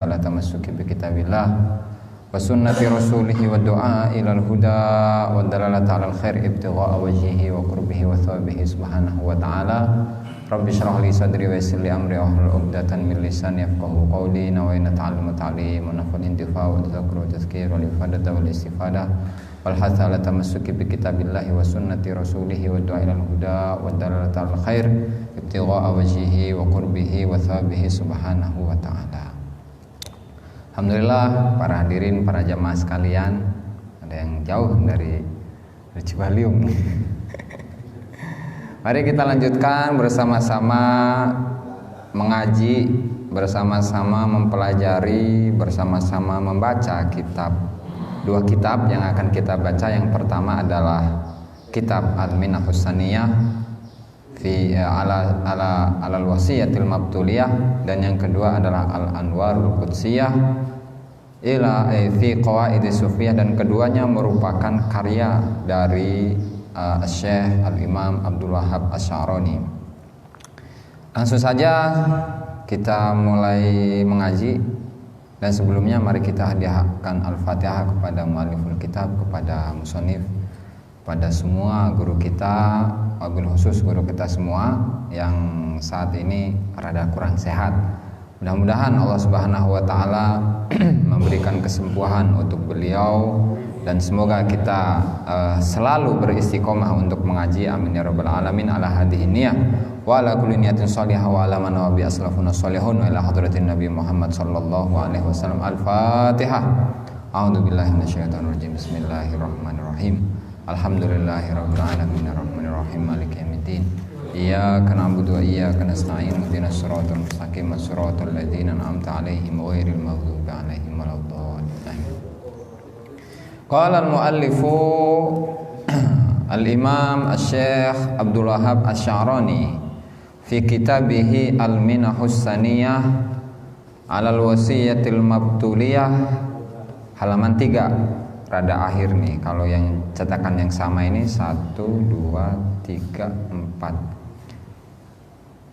ala tamassuki bi kitabillah wa sunnati rasulih wa du'a ilal huda wa dalalata alal khair ibtigha'a wajhihi wa qurbihi wa thawabihi subhanahu wa ta'ala. Rabbi shrah li sadri wa yassir li amri wahlul 'uqdatam min lisani yafqahu qawli. Nawaitu ta'alluma ta'lim wa naf'ul intifa' wa tadhakkur wa tadhkir wal ifadata wal istifadah wal hatha ala tamassuki bi kitabillah wa sunnati rasulih wa du'a ilal huda wa dalalata alal khair ibtigha'a wajhihi wa qurbihi wa thawabihi subhanahu wa ta'ala. Alhamdulillah, para hadirin, para jamaah sekalian, ada yang jauh dari Cibaliung. Mari kita lanjutkan bersama-sama mengaji, bersama-sama mempelajari, bersama-sama membaca kitab. Dua kitab yang akan kita baca, yang pertama adalah kitab Al-Minahus Saniyah fi alal wasiyatil mabtuliyah, dan yang kedua adalah Al-Anwarul Qudsiyah fi qawaidis sufiyah, dan keduanya merupakan karya dari Syekh Al-Imam Abdul Wahhab Asy-Sya'rani. Langsung saja kita mulai mengaji, dan sebelumnya mari kita hadiahkan Al-Fatihah kepada mualliful kitab, kepada musannif, pada semua guru kita, wabil khusus guru kita semua yang saat ini rada kurang sehat. Mudah-mudahan Allah Subhanahu wa taala memberikan kesembuhan untuk beliau, dan semoga kita selalu beristiqomah untuk mengaji, amin ya rabbal alamin. Ala hadhihi niyah wa ala kulli niyatin shalihah wa ala man wa bi aslafuna shalihun wa ila hadratin nabi Muhammad sallallahu alaihi wasallam. Al-Fatihah. A'udzu billahi minasyaitonir rajim. Bismillahirrahmanirrahim. Alhamdulillahirabbil alamin arrahmanir rahim maliki yaumiddin. Iyyaka na'budu wa iyyaka nasta'in ihdinas siratal mustaqim siratal ladzina an'amta 'alaihim ghairil maghdubi 'alaihim waladdallin. Qala al-muallifu al-imam asy-syekh Abdul Wahhab Asy-Sya'rani fi kitabihi Al-Minahus Saniyah 'alal wasiyatil mabtuliyah, halaman 3, rada akhir nih. Kalau yang cetakan yang sama ini 1, 2, 3, 4.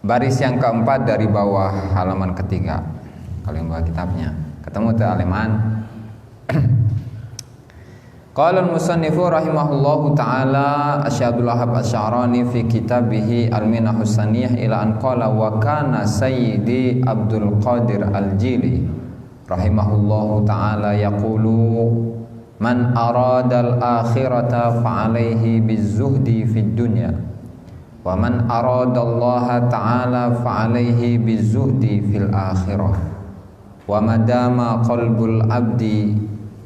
Baris yang keempat dari bawah halaman ketiga. Kalau yang bawa kitabnya ketemu tuh halaman. Qala al-musannifu rahimahullahu ta'ala Abdul Wahhab Asy-Sya'rani fi kitabihi Al-Minahus Saniyah ila an qala wa kana sayyidi Abdul Qadir Al-Jili rahimahullahu ta'ala yaqulu man aradal akhirata fa'alaihi bizzuhdi fid dunya wa man aradallaha ta'ala fa'alaihi bizzuhdi fil akhirah wa madama qalbul abdi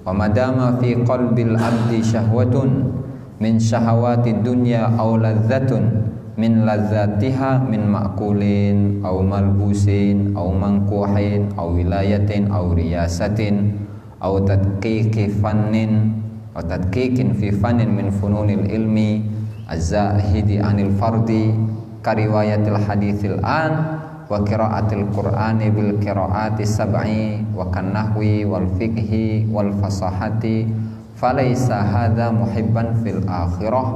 wa madama fi qalbil abdi syahwatun min syahawatid dunya aw ladzatun min ladzatiha min ma'kulin aw malbusin aw mankuhin aw wilayatin aw riyasatin aw tadqiqi fannin aw tadqiqin fi fannin min fununil ilmi az-zahidi anil fardi kariwayatil haditsil an wa qiraatil qur'ani bil qiraati sab'i wa kannahwi wal fiqhi wal fasahati falaysa hadza muhibban fil akhirah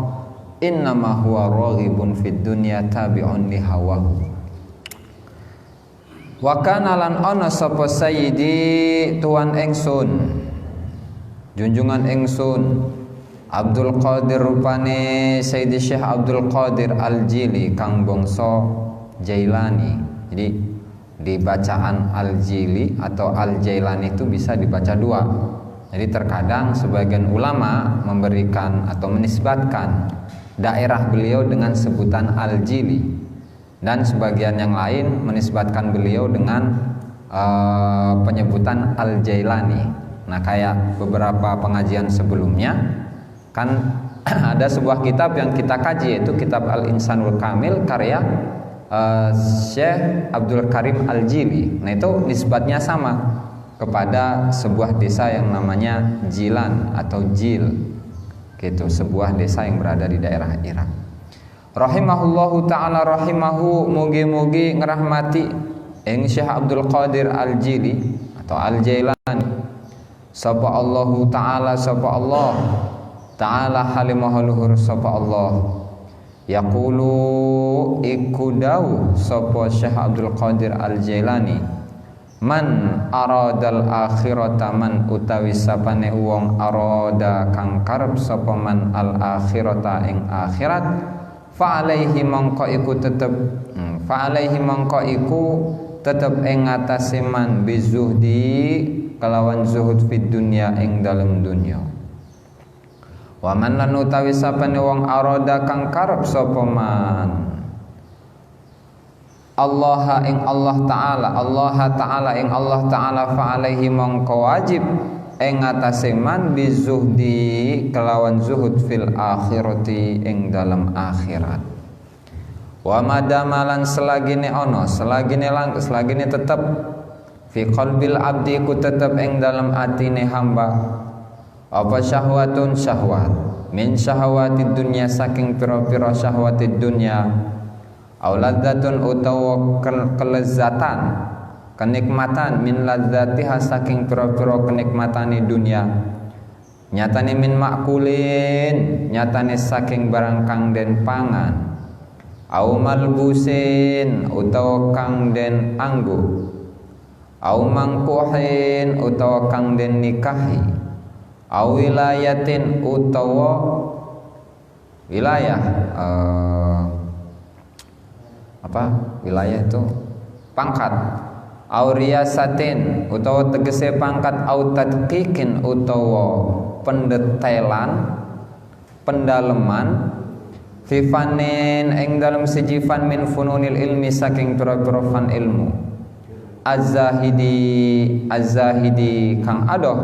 innama huwa raghibun fid dunya tabi'un li hawahu. Wa kana lan ana sapa sayyidi tuan engsun, junjungan engsun Abdul Qadir, rupane Sayyidi Syekh Abdul Qadir Al-Jili kang bangsa Jailani. Jadi di bacaan Al-Jili atau Al-Jailani itu bisa dibaca dua. Jadi terkadang sebagian ulama memberikan atau menisbatkan daerah beliau dengan sebutan Al-Jili, dan sebagian yang lain menisbatkan beliau dengan penyebutan Al-Jailani. Nah, kayak beberapa pengajian sebelumnya kan ada sebuah kitab yang kita kaji, yaitu kitab Al-Insanul Kamil karya Syekh Abdul Karim Al-Jili. Nah, itu nisbatnya sama kepada sebuah desa yang namanya Jilan atau Jil, gitu, sebuah desa yang berada di daerah Irak. Rahimahullahu ta'ala, rahimahu, mugi-mugi ngerahmati ing Syekh Abdul Qadir Al-Jili atau Al-Jailani sapa Allahu ta'ala, sapa Allah ta'ala halimah luhur sapa Allah yaqulu ikudau sapa Syekh Abdul Qadir Al-Jailani Man aradal akhirata man utawi sapane wong arada kang karep sapa man al akhirata ing akhirat fa alaihi mongko iku tetep ing atase man bizuhdi kelawan zuhud fid dunya ing dalem dunya. Wa man lan utawi sapane wong arada kang karep sapa man Allah ing Allah Ta'ala fa alaihi mongko wajib ing atase man bizuhdi kelawan zuhud fil akhirati ing dalam akhirat. Wa madamalan selagine tetep fi qalbil abdi ku tetep ing dalam atine hamba apa syahwatun syahwat min syahwatid dunya saking pira-pira syahwatid dunya au ladzatun utawa kelezatan kenikmatan min ladzatiha saking pira-pira kenikmatane dunya nyatane min makulin nyatane saking barang kang den pangan au malbusin utawa kang den anggo au mangkuhin utawa kang den nikahi au wilayatin utawa wilayah wilayah itu pangkat au riyasatin utawa tegese pangkat au tadqiqin utawa pendetailan pendaleman fi fanin ing dalem siji fan min fununil ilmi saking pira-pira fan ilmu az-zahidi kang adoh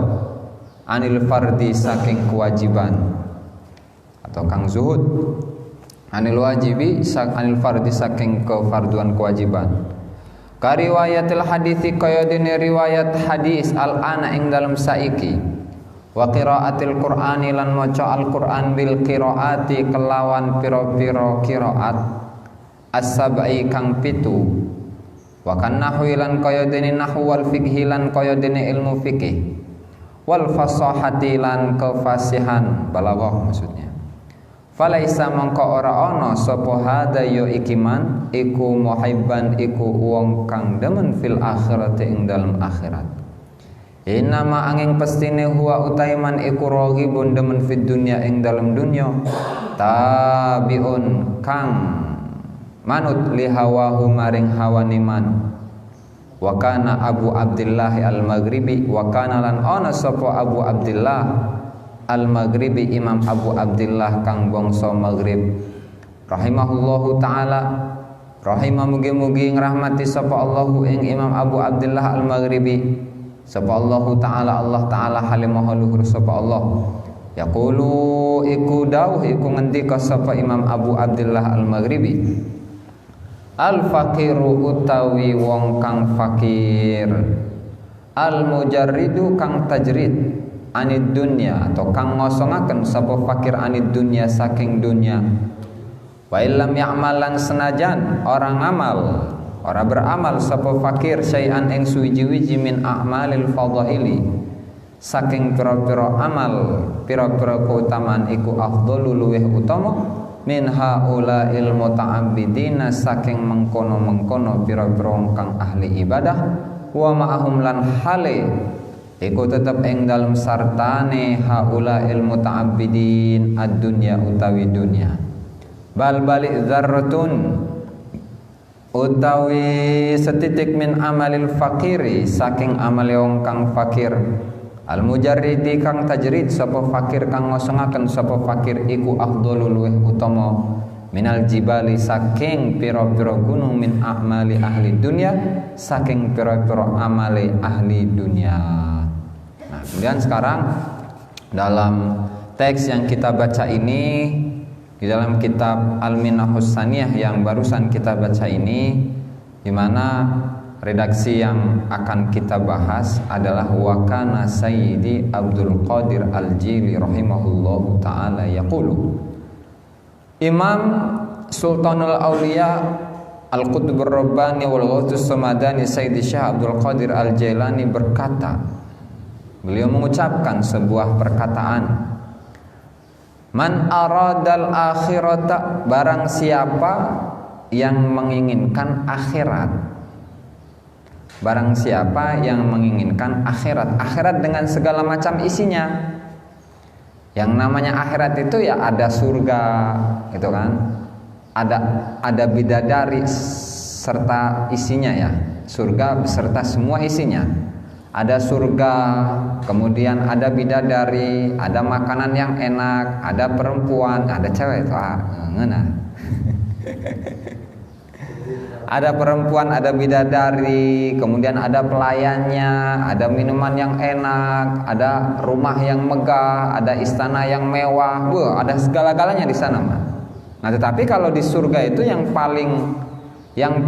anil fardi saking kewajiban atau kang zuhud anil fardi saking kefarduan kewajiban ka riwayatil hadithi kaya dene riwayat hadis al-ana ing dalam saiki wa qiraatil qur'ani lan maca al-qur'an bil qiraati kelawan pira-pira qiraat as-sab'i kang pitu wa kan nahwi lan kaya dene nahwu wal fiqhi lan kaya dene ilmu fikih wal fasahati lan kefasihan balaghah maksudnya. Falaisa mongko ora ana sapa hada ya ikiman iku muhibban iku wong kang demen fil akhirati ing dalem akhirat. Inama angin pestine huwa utaiman iku raghibun demen fid dunya ing dalem dunya tabiun kang manut li hawahu maring hawani man. Wa kana Abu Abdullah al-Maghribi wa kana lan ana sapa Abu Abdullah Al-Maghribi Imam Abu Abdullah kang bangsa Maghrib rahimahullahu taala rahimah mugi-mugi ngrahmati sapa Allahu ing Imam Abu Abdullah Al-Maghribi sapa Allahu taala Allah taala halimah luhur sapa Allah yaqulu iku dawuh iku ngendika sapa Imam Abu Abdullah Al-Maghribi al-faqiru utawi wong kang fakir al-mujarridu kang tajrid anid dunya atau kang ngosongaken sapa fakir anid dunya saking dunya wa illam ya'malan senajan orang beramal sapa fakir syai'an ing suwiji-wiji min a'malil fadhaili saking pira-pira amal pira-pira keutamaan iku afdhalu luweh utama min haula'il muta'abbidina saking mengkono-mengkono pira-pira kang ahli ibadah wa ma'ahum lan hale iku tetep ing dalem sartane haula ilmu ta'abbidin ad-dunya utawi dunya bal balik dzarratun utawi setitik min amalil fakiri saking amale wong kang fakir al mujarridi kang tajrid sapa fakir kang ngosongaken sapa fakir iku afdhalul luweh utama minal jibali saking pira-pira gunung min a'mali ahli dunya saking pira-pira amale ahli dunya. Kemudian sekarang dalam teks yang kita baca ini di dalam kitab Al-Minahus Saniyah yang barusan kita baca ini di mana redaksi yang akan kita bahas adalah wa kana Sayyidi Abdul Qadir Al-Jili rahimahullahu taala yaqulu Imam Sultanul Auliya Al-Qutbur Rabbani wal Ghauthus Samadani Sayyidi Syekh Abdul Qadir Al-Jailani berkata beliau mengucapkan sebuah perkataan man aradal akhirata barang siapa yang menginginkan akhirat Barang siapa yang menginginkan akhirat, akhirat dengan segala macam isinya. Yang namanya akhirat itu ya ada surga, gitu kan? Ada bidadari serta isinya ya. Surga beserta semua isinya. Ada surga, kemudian ada bidadari, ada makanan yang enak, ada perempuan, ada cewek itu ngena. Ada perempuan, ada bidadari, kemudian ada pelayannya, ada minuman yang enak, ada rumah yang megah, ada istana yang mewah, ada segala-galanya di sana, mah. Nah, tetapi kalau di surga itu yang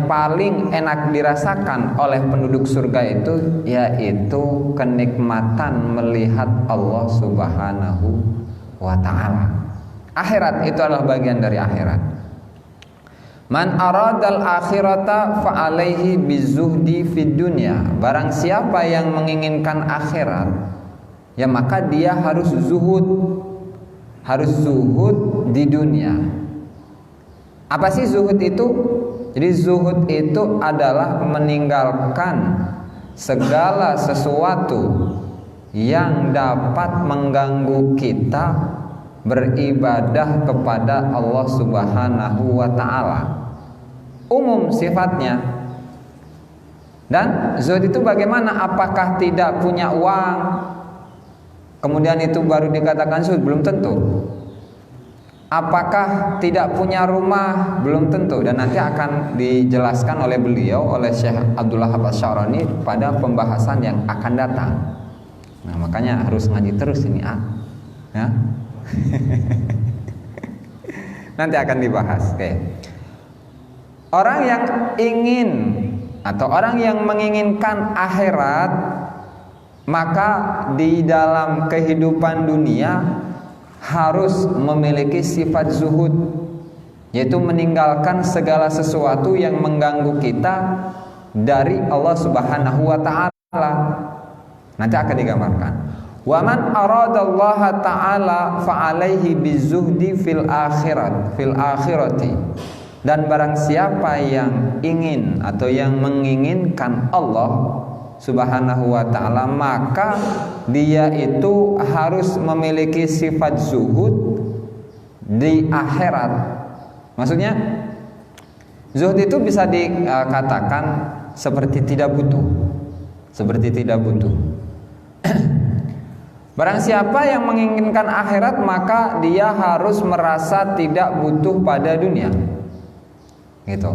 paling enak dirasakan oleh penduduk surga itu yaitu kenikmatan melihat Allah Subhanahu wa ta'ala. Akhirat itu adalah bagian dari akhirat. Man aradal akhirata fa alaihi bizuhdi fid dunya. Barang siapa yang menginginkan akhirat, ya maka dia harus zuhud. Harus zuhud di dunia. Apa sih zuhud itu? Jadi zuhud itu adalah meninggalkan segala sesuatu yang dapat mengganggu kita beribadah kepada Allah Subhanahu wa ta'ala. Umum sifatnya. Dan zuhud itu bagaimana? Apakah tidak punya uang kemudian itu baru dikatakan zuhud? Belum tentu. Apakah tidak punya rumah? Belum tentu. Dan nanti akan dijelaskan oleh beliau, oleh Syekh Abdullah Asy-Syarani pada pembahasan yang akan datang. Nah, makanya harus ngaji terus ini, ya. Nanti akan dibahas. Oke. Orang yang ingin atau orang yang menginginkan akhirat, maka di dalam kehidupan dunia harus memiliki sifat zuhud, yaitu meninggalkan segala sesuatu yang mengganggu kita dari Allah Subhanahu wa ta'ala. Nanti akan digambarkan. Wa man aradallaha ta'ala fa alaihi bizuhdi fil akhirati. Dan barang siapa yang ingin atau yang menginginkan Allah Subhanahu wa ta'ala, maka dia itu harus memiliki sifat zuhud di akhirat. Maksudnya zuhud itu bisa dikatakan seperti tidak butuh. Seperti tidak butuh. Barang siapa yang menginginkan akhirat, maka dia harus merasa tidak butuh pada dunia. Gitu.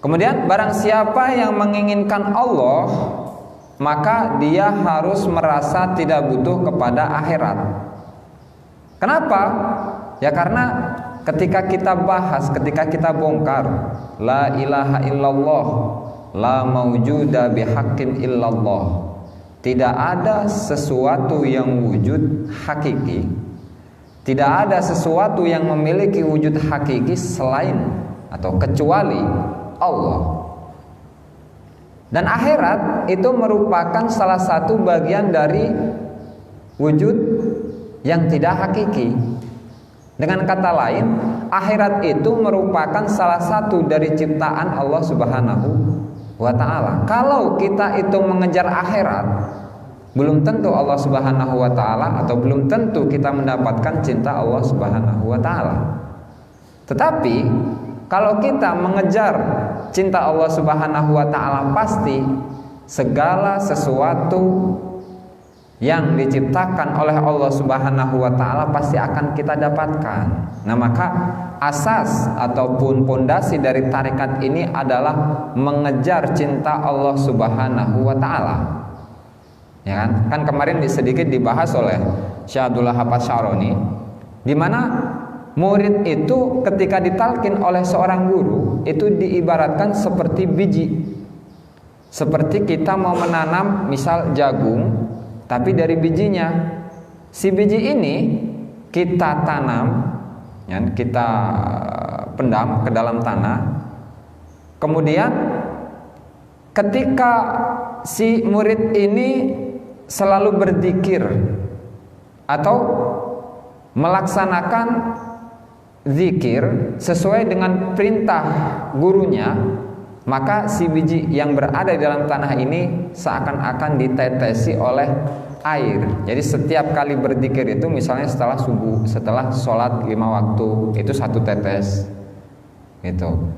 Kemudian barang siapa yang menginginkan Allah, maka dia harus merasa tidak butuh kepada akhirat. Kenapa? Ya karena ketika kita bahas, ketika kita bongkar la ilaha illallah, la maujuda bihaqqin illallah, tidak ada sesuatu yang wujud hakiki, tidak ada sesuatu yang memiliki wujud hakiki selain atau kecuali Allah. Dan akhirat itu merupakan salah satu bagian dari wujud yang tidak hakiki. Dengan kata lain, akhirat itu merupakan salah satu dari ciptaan Allah Subhanahu wa ta'ala. Kalau kita itu mengejar akhirat, belum tentu Allah Subhanahu wa ta'ala, atau belum tentu kita mendapatkan cinta Allah Subhanahu wa ta'ala. Tetapi kalau kita mengejar cinta Allah Subhanahu wa ta'ala, pasti segala sesuatu yang diciptakan oleh Allah Subhanahu wa ta'ala pasti akan kita dapatkan. Nah, maka asas ataupun pondasi dari tarekat ini adalah mengejar cinta Allah Subhanahu wa ta'ala. Ya kan? Kan kemarin sedikit dibahas oleh Syekh Abdullah Asy-Syarani, di mana murid itu ketika ditalkin oleh seorang guru itu diibaratkan seperti biji. Seperti kita mau menanam misal jagung, tapi dari bijinya. Si biji ini kita tanam, ya, kita pendam ke dalam tanah. Kemudian ketika si murid ini selalu berzikir atau melaksanakan zikir sesuai dengan perintah gurunya, maka si biji yang berada di dalam tanah ini seakan-akan ditetesi oleh air. Jadi setiap kali berzikir itu, misalnya setelah subuh, setelah sholat 5 waktu, itu 1 tetes gitu.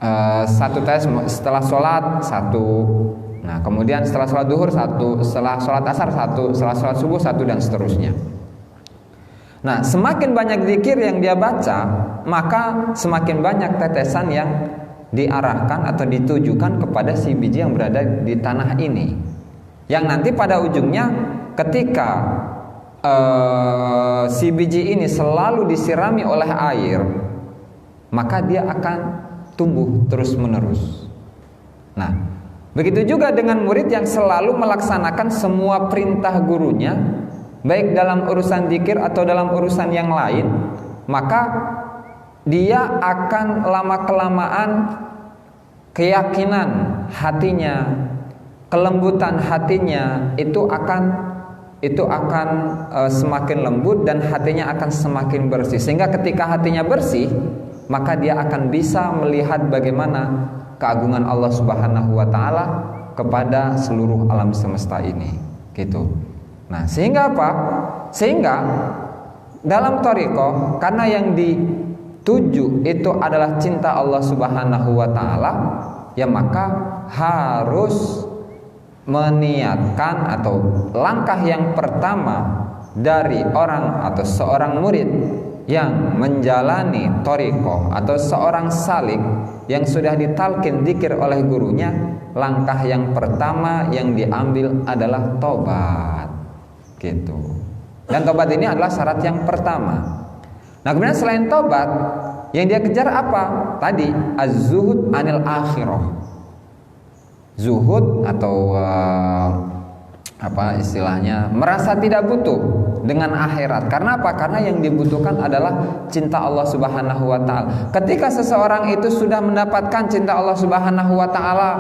1 tetes setelah sholat 1. Nah kemudian setelah sholat duhur 1, setelah sholat asar 1, setelah sholat subuh 1, dan seterusnya. Nah semakin banyak zikir yang dia baca, maka semakin banyak tetesan yang diarahkan atau ditujukan kepada si biji yang berada di tanah ini, yang nanti pada ujungnya ketika si biji ini selalu disirami oleh air, maka dia akan tumbuh terus menerus. Nah begitu juga dengan murid yang selalu melaksanakan semua perintah gurunya, baik dalam urusan zikir atau dalam urusan yang lain, maka dia akan lama-kelamaan keyakinan hatinya, kelembutan hatinya itu akan semakin lembut dan hatinya akan semakin bersih. Sehingga ketika hatinya bersih, maka dia akan bisa melihat bagaimana keagungan Allah Subhanahu wa taala kepada seluruh alam semesta ini, gitu. Nah, sehingga apa? Sehingga dalam thariqah, karena yang dituju itu adalah cinta Allah Subhanahu wa taala, ya maka harus meniatkan, atau langkah yang pertama dari orang atau seorang murid yang menjalani thariqah atau seorang salik yang sudah ditalkin zikir oleh gurunya, langkah yang pertama yang diambil adalah tobat, gitu. Dan tobat ini adalah syarat yang pertama. Nah kemudian selain tobat, yang dia kejar apa? Tadi az-zuhud anil akhirah. Zuhud atau apa istilahnya, merasa tidak butuh dengan akhirat. Karena apa? Karena yang dibutuhkan adalah cinta Allah Subhanahu wa taala. Ketika seseorang itu sudah mendapatkan cinta Allah Subhanahu wa taala,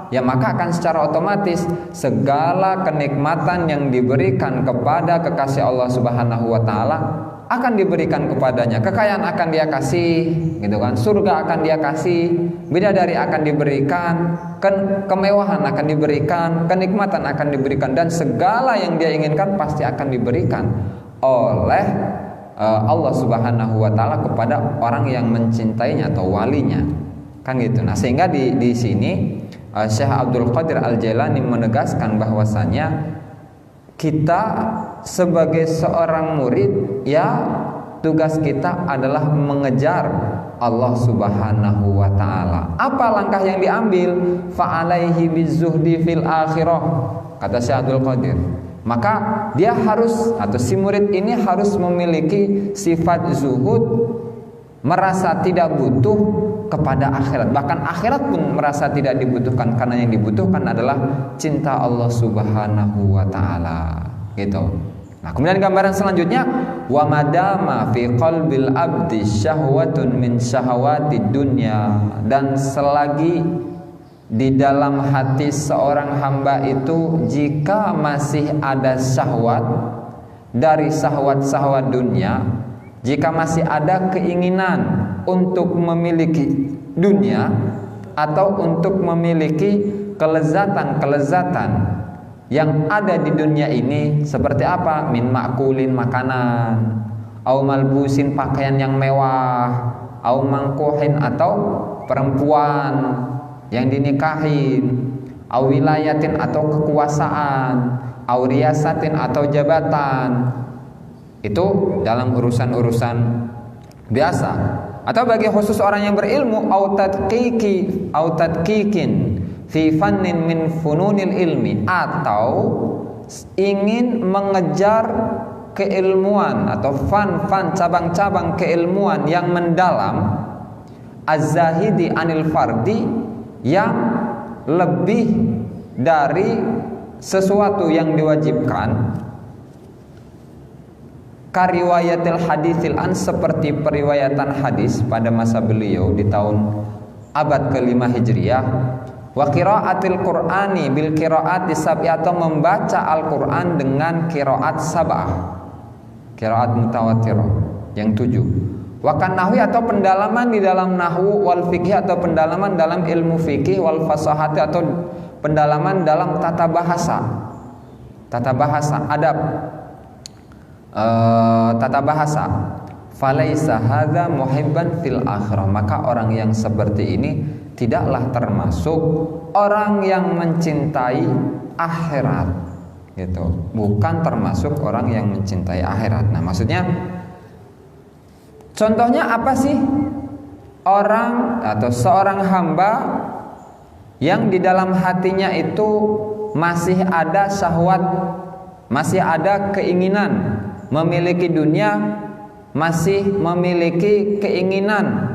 ya maka akan secara otomatis segala kenikmatan yang diberikan kepada kekasih Allah Subhanahu wa taala akan diberikan kepadanya. Kekayaan akan dia kasih, gitu kan. Surga akan dia kasih, bidadari akan diberikan, kemewahan akan diberikan, kenikmatan akan diberikan, dan segala yang dia inginkan pasti akan diberikan oleh Allah Subhanahu wa taala kepada orang yang mencintainya atau walinya. Kan gitu. Nah, sehingga di sini Syekh Abdul Qadir Al-Jailani menegaskan bahwasanya kita sebagai seorang murid, ya tugas kita adalah mengejar Allah Subhanahu wa taala. Apa langkah yang diambil? Fa'alaihi bizuhdi fil akhirah, kata Syekh Abdul Qadir. Maka dia harus, atau si murid ini harus memiliki sifat zuhud, merasa tidak butuh kepada akhirat. Bahkan akhirat pun merasa tidak dibutuhkan, karena yang dibutuhkan adalah cinta Allah Subhanahu wa taala, gitu. Nah, kemudian gambaran selanjutnya, wa madama fi qalbil abdi syahwatun min syahawati dunya, dan selagi di dalam hati seorang hamba itu jika masih ada syahwat dari syahwat-syahwat dunia, jika masih ada keinginan untuk memiliki dunia atau untuk memiliki kelezatan-kelezatan yang ada di dunia ini, seperti apa? Min makulin, makanan, au malbusin, pakaian yang mewah, au mangkuhin, atau perempuan yang dinikahin, au wilayatin, atau kekuasaan, au riyasatin, atau jabatan. Itu dalam urusan-urusan biasa. Atau bagi khusus orang yang berilmu, au tadqiqin fi fannin min fununil ilmi, atau ingin mengejar keilmuan atau fan-fan, cabang-cabang keilmuan yang mendalam, az-zahidi anil fardi, yang lebih dari sesuatu yang diwajibkan, kariwayatil haditsil an, seperti periwayatan hadis pada masa beliau di tahun abad ke-5 Hijriah, wa qiraatil qur'ani bil qiraati sab'i, atau membaca Al-Qur'an dengan qiraat sab'ah, qiraat mutawatirah yang 7, Wa kan nahwi atau pendalaman di dalam nahwu, wal fikih atau pendalaman dalam ilmu fikih, wal fasahati atau pendalaman dalam tata bahasa. Tata bahasa, adab. Tata bahasa. Falaisa hadza muhibban fil akhirah. Maka orang yang seperti ini tidaklah termasuk orang yang mencintai akhirat, gitu. Bukan termasuk orang yang mencintai akhirat. Nah, maksudnya contohnya apa sih? Orang atau seorang hamba yang di dalam hatinya itu masih ada syahwat, masih ada keinginan memiliki dunia, masih memiliki keinginan,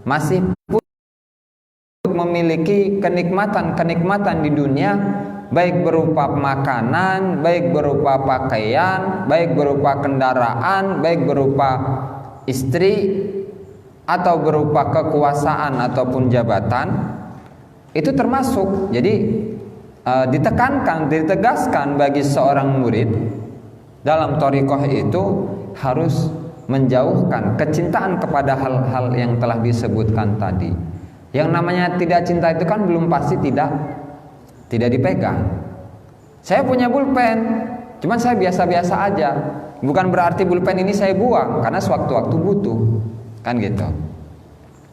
masih memiliki kenikmatan-kenikmatan di dunia, baik berupa makanan, baik berupa pakaian, baik berupa kendaraan, baik berupa istri, atau berupa kekuasaan ataupun jabatan, itu termasuk. Jadi ditekankan, ditegaskan bagi seorang murid dalam thariqah itu harus menjauhkan kecintaan kepada hal-hal yang telah disebutkan tadi. Yang namanya tidak cinta itu kan belum pasti tidak dipegang. Saya punya pulpen, cuman saya biasa-biasa aja. Bukan berarti pulpen ini saya buang karena sewaktu-waktu butuh, kan gitu.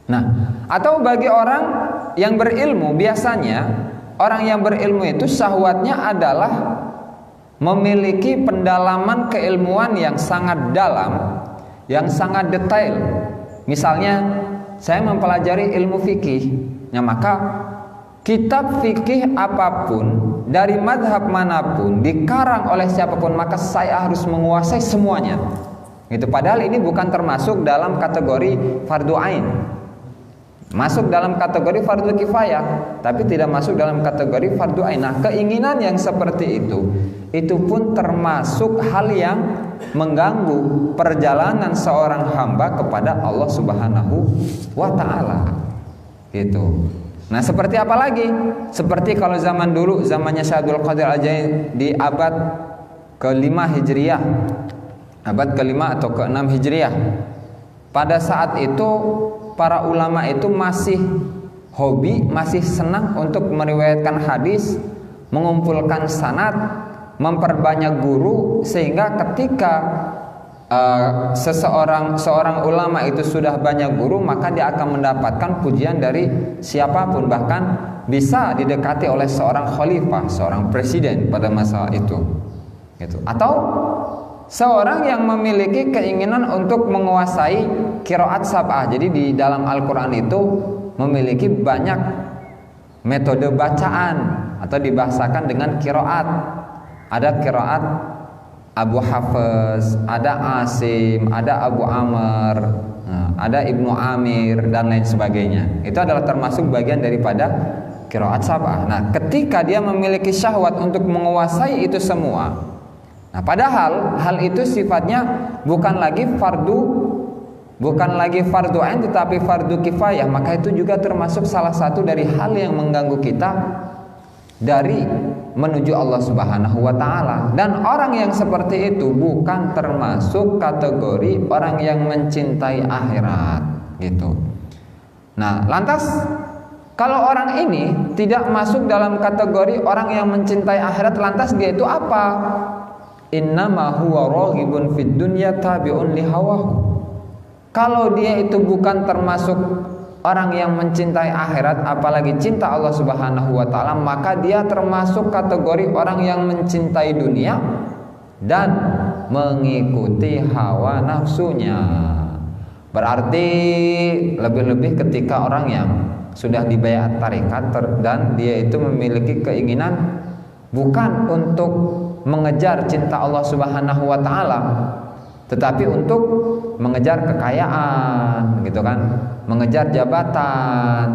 Nah, atau bagi orang yang berilmu, biasanya orang yang berilmu itu syahwatnya adalah memiliki pendalaman keilmuan yang sangat dalam, yang sangat detail. Misalnya saya mempelajari ilmu fikih, ya maka kitab fikih apapun dari madhab manapun dikarang oleh siapapun, maka saya harus menguasai semuanya. Gitu. Padahal ini bukan termasuk dalam kategori fardu ain, masuk dalam kategori fardu kifayah, tapi tidak masuk dalam kategori fardu ain. Nah, keinginan yang seperti itu pun termasuk hal yang mengganggu perjalanan seorang hamba kepada Allah Subhanahu wa ta'ala, gitu. Nah, seperti apa lagi? Seperti kalau zaman dulu, zamannya Syekh Abdul Qadir Al-Jailani di abad ke-5 Hijriah, abad ke-5 atau ke-6 Hijriah. Pada saat itu para ulama itu masih hobi, masih senang untuk meriwayatkan hadis, mengumpulkan sanad, memperbanyak guru, sehingga ketika seorang ulama itu sudah banyak guru, maka dia akan mendapatkan pujian dari siapapun, bahkan bisa didekati oleh seorang khalifah, seorang presiden pada masa itu, gitu. Atau seorang yang memiliki keinginan untuk menguasai qiraat sab'ah. Jadi di dalam Al-Quran itu memiliki banyak metode bacaan atau dibahasakan dengan qiraat. Ada qiraat Abu Hafiz, ada Asim, ada Abu Amr, ada Ibnu Amir dan lain sebagainya. Itu adalah termasuk bagian daripada qiraat sab'ah. Nah, ketika dia memiliki syahwat untuk menguasai itu semua, nah padahal hal itu sifatnya bukan lagi fardu ain tetapi fardu kifayah, maka itu juga termasuk salah satu dari hal yang mengganggu kita dari menuju Allah Subhanahu wa ta'ala. Dan orang yang seperti itu bukan termasuk kategori orang yang mencintai akhirat, gitu. Nah, lantas kalau orang ini tidak masuk dalam kategori orang yang mencintai akhirat, lantas dia itu apa? Innama huwa raghibun fid dunya tabi'un li hawahu. Kalau dia itu bukan termasuk orang yang mencintai akhirat, apalagi cinta Allah Subhanahu wa ta'ala, maka dia termasuk kategori orang yang mencintai dunia dan mengikuti hawa nafsunya. Berarti lebih-lebih ketika orang yang sudah dibayat tarekat dan dia itu memiliki keinginan bukan untuk mengejar cinta Allah Subhanahu wa ta'ala, tetapi untuk mengejar kekayaan, gitu kan, mengejar jabatan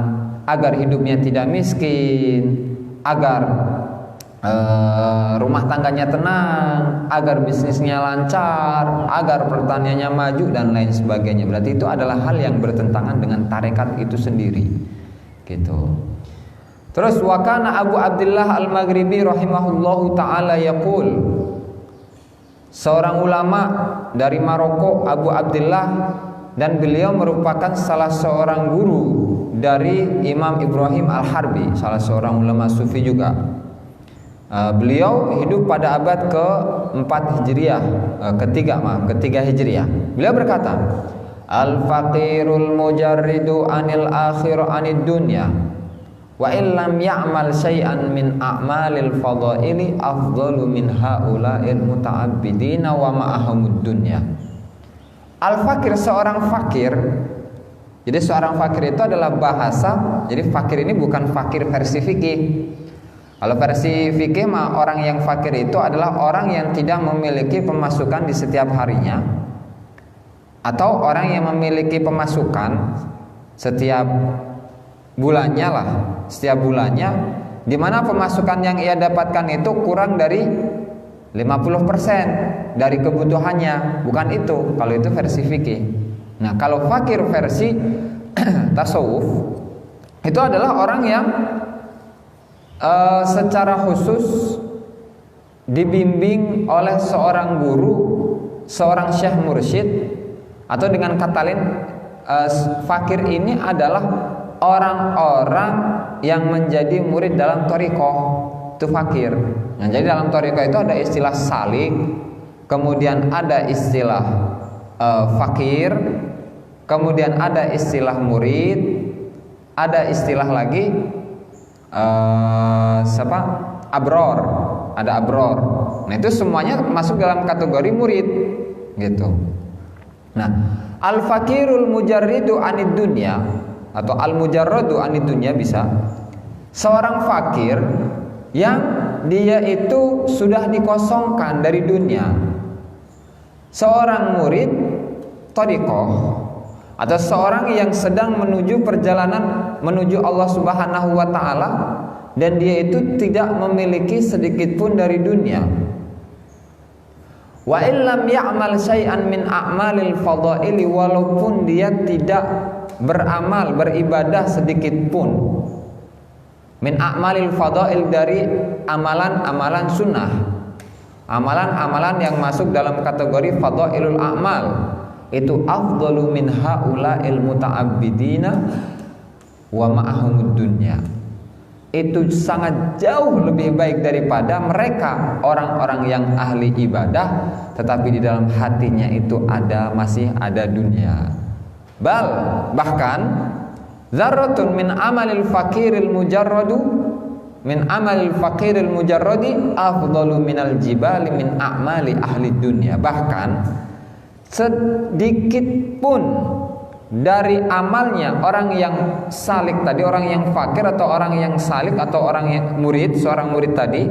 agar hidupnya tidak miskin, agar rumah tangganya tenang, agar bisnisnya lancar, agar pertaniannya maju dan lain sebagainya. Berarti itu adalah hal yang bertentangan dengan tarekat itu sendiri, gitu. Terus wakana Abu Abdullah Al-Maghribi rahimahullahu ta'ala yaqul, seorang ulama dari Maroko, Abu Abdullah dan beliau merupakan salah seorang guru dari Imam Ibrahim Al-Harbi, salah seorang ulama sufi juga. Beliau hidup pada abad ke-4 Hijriah, ketiga Hijriah. Beliau berkata, al-faqirul mujarridu anil akhir anid dunya wa illam ya'mal syai'an min a'malil fadaili afdalu min haula'il muta'abbidina wa ma'ahumud dunya. Al-fakir, seorang fakir. Jadi seorang fakir itu adalah bahasa. Jadi fakir ini bukan fakir versi fikih. Kalau versi fikih mah orang yang fakir itu adalah orang yang tidak memiliki pemasukan di setiap harinya, atau orang yang memiliki pemasukan setiap bulannya lah, setiap bulannya, di mana pemasukan yang ia dapatkan itu kurang dari 50% dari kebutuhannya. Bukan itu, kalau itu versi fikih. Nah, kalau fakir versi tasawuf itu adalah orang yang secara khusus dibimbing oleh seorang guru, seorang syekh mursyid, atau dengan kata lain fakir ini adalah orang-orang yang menjadi murid dalam thariqah, itu fakir. Nah, jadi dalam thariqah itu ada istilah salik, kemudian ada istilah fakir, kemudian ada istilah murid, ada istilah lagi abror, ada abror. Nah, itu semuanya masuk dalam kategori murid gitu. Nah, al-fakirul mujarridu anid dunya atau al-mujarradu anid dunya bisa seorang fakir yang dia itu sudah dikosongkan dari dunia. Seorang murid thariqah atau seorang yang sedang menuju perjalanan menuju Allah Subhanahu wa taala dan dia itu tidak memiliki sedikit pun dari dunia. Wa illam ya'mal syai'an min a'malil fadaili, walaupun dia tidak beramal, beribadah sedikit pun. Min a'malil fadail, dari amalan-amalan sunnah, amalan-amalan yang masuk dalam kategori fadailul a'mal, itu afdalu min haula'il muta'abbidina wa ma'ahumud dunya. Itu sangat jauh lebih baik daripada mereka orang-orang yang ahli ibadah tetapi di dalam hatinya itu masih ada dunia. Bahkan dzarratun min amalil fakiril mujarradu min amalil fakiril mujarradi afdalu minal jibali min a'mali ahli dunya. Bahkan sedikit pun dari amalnya orang yang salik tadi, orang yang fakir atau orang yang salik atau orang yang murid, seorang murid tadi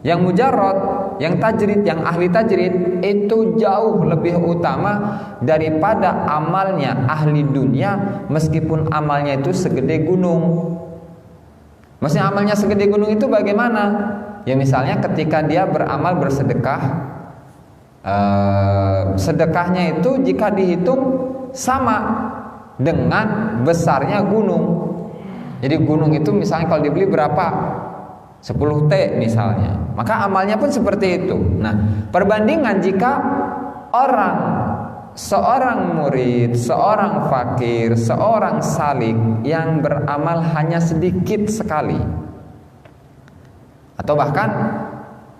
yang mujarrad, yang tajrid, yang ahli tajrid, itu jauh lebih utama daripada amalnya ahli dunia, meskipun amalnya itu segede gunung. Maksudnya amalnya segede gunung itu bagaimana? Ya misalnya ketika dia beramal bersedekah, sedekahnya itu jika dihitung sama dengan besarnya gunung. Jadi gunung itu misalnya kalau dibeli berapa? 10 T misalnya. Maka amalnya pun seperti itu. Nah, perbandingan jika seorang murid, seorang fakir, seorang salik yang beramal hanya sedikit sekali, atau bahkan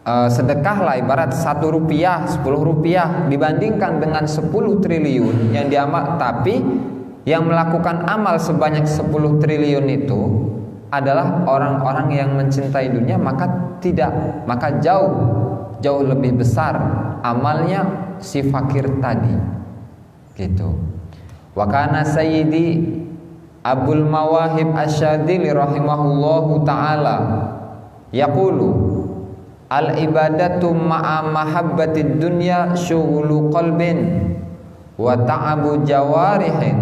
sedekahlah ibarat 1 rupiah, 10 rupiah dibandingkan dengan 10 triliun yang diamal, tapi yang melakukan amal sebanyak 10 triliun itu adalah orang-orang yang mencintai dunia, maka jauh lebih besar amalnya si fakir tadi gitu. Wa kana sayyidi Abul Mawahib Asyadili rahimahullahu taala yaqulu al-ibadatu ma'a mahabbatid dunya syughulu qalbin wa ta'abu jawarihin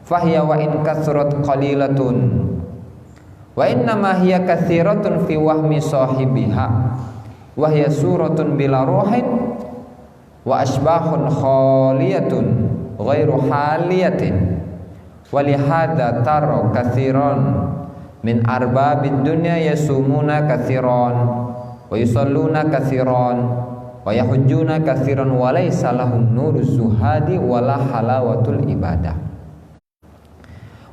fahiya wa in kathrat qalilatun wa innama hiya kathiratun fi wahmi sahibiha wa hiya suratun bila ruhin wa asbahun khaliyatun ghairu haliyatin wa lihada taro kathiran min arbabid dunya yasumuna kathiran wa yusalluna katsiran wa wa yahujjuna katsiran wa laysa lahum nuruz zuhadi wala halawatul ibadah.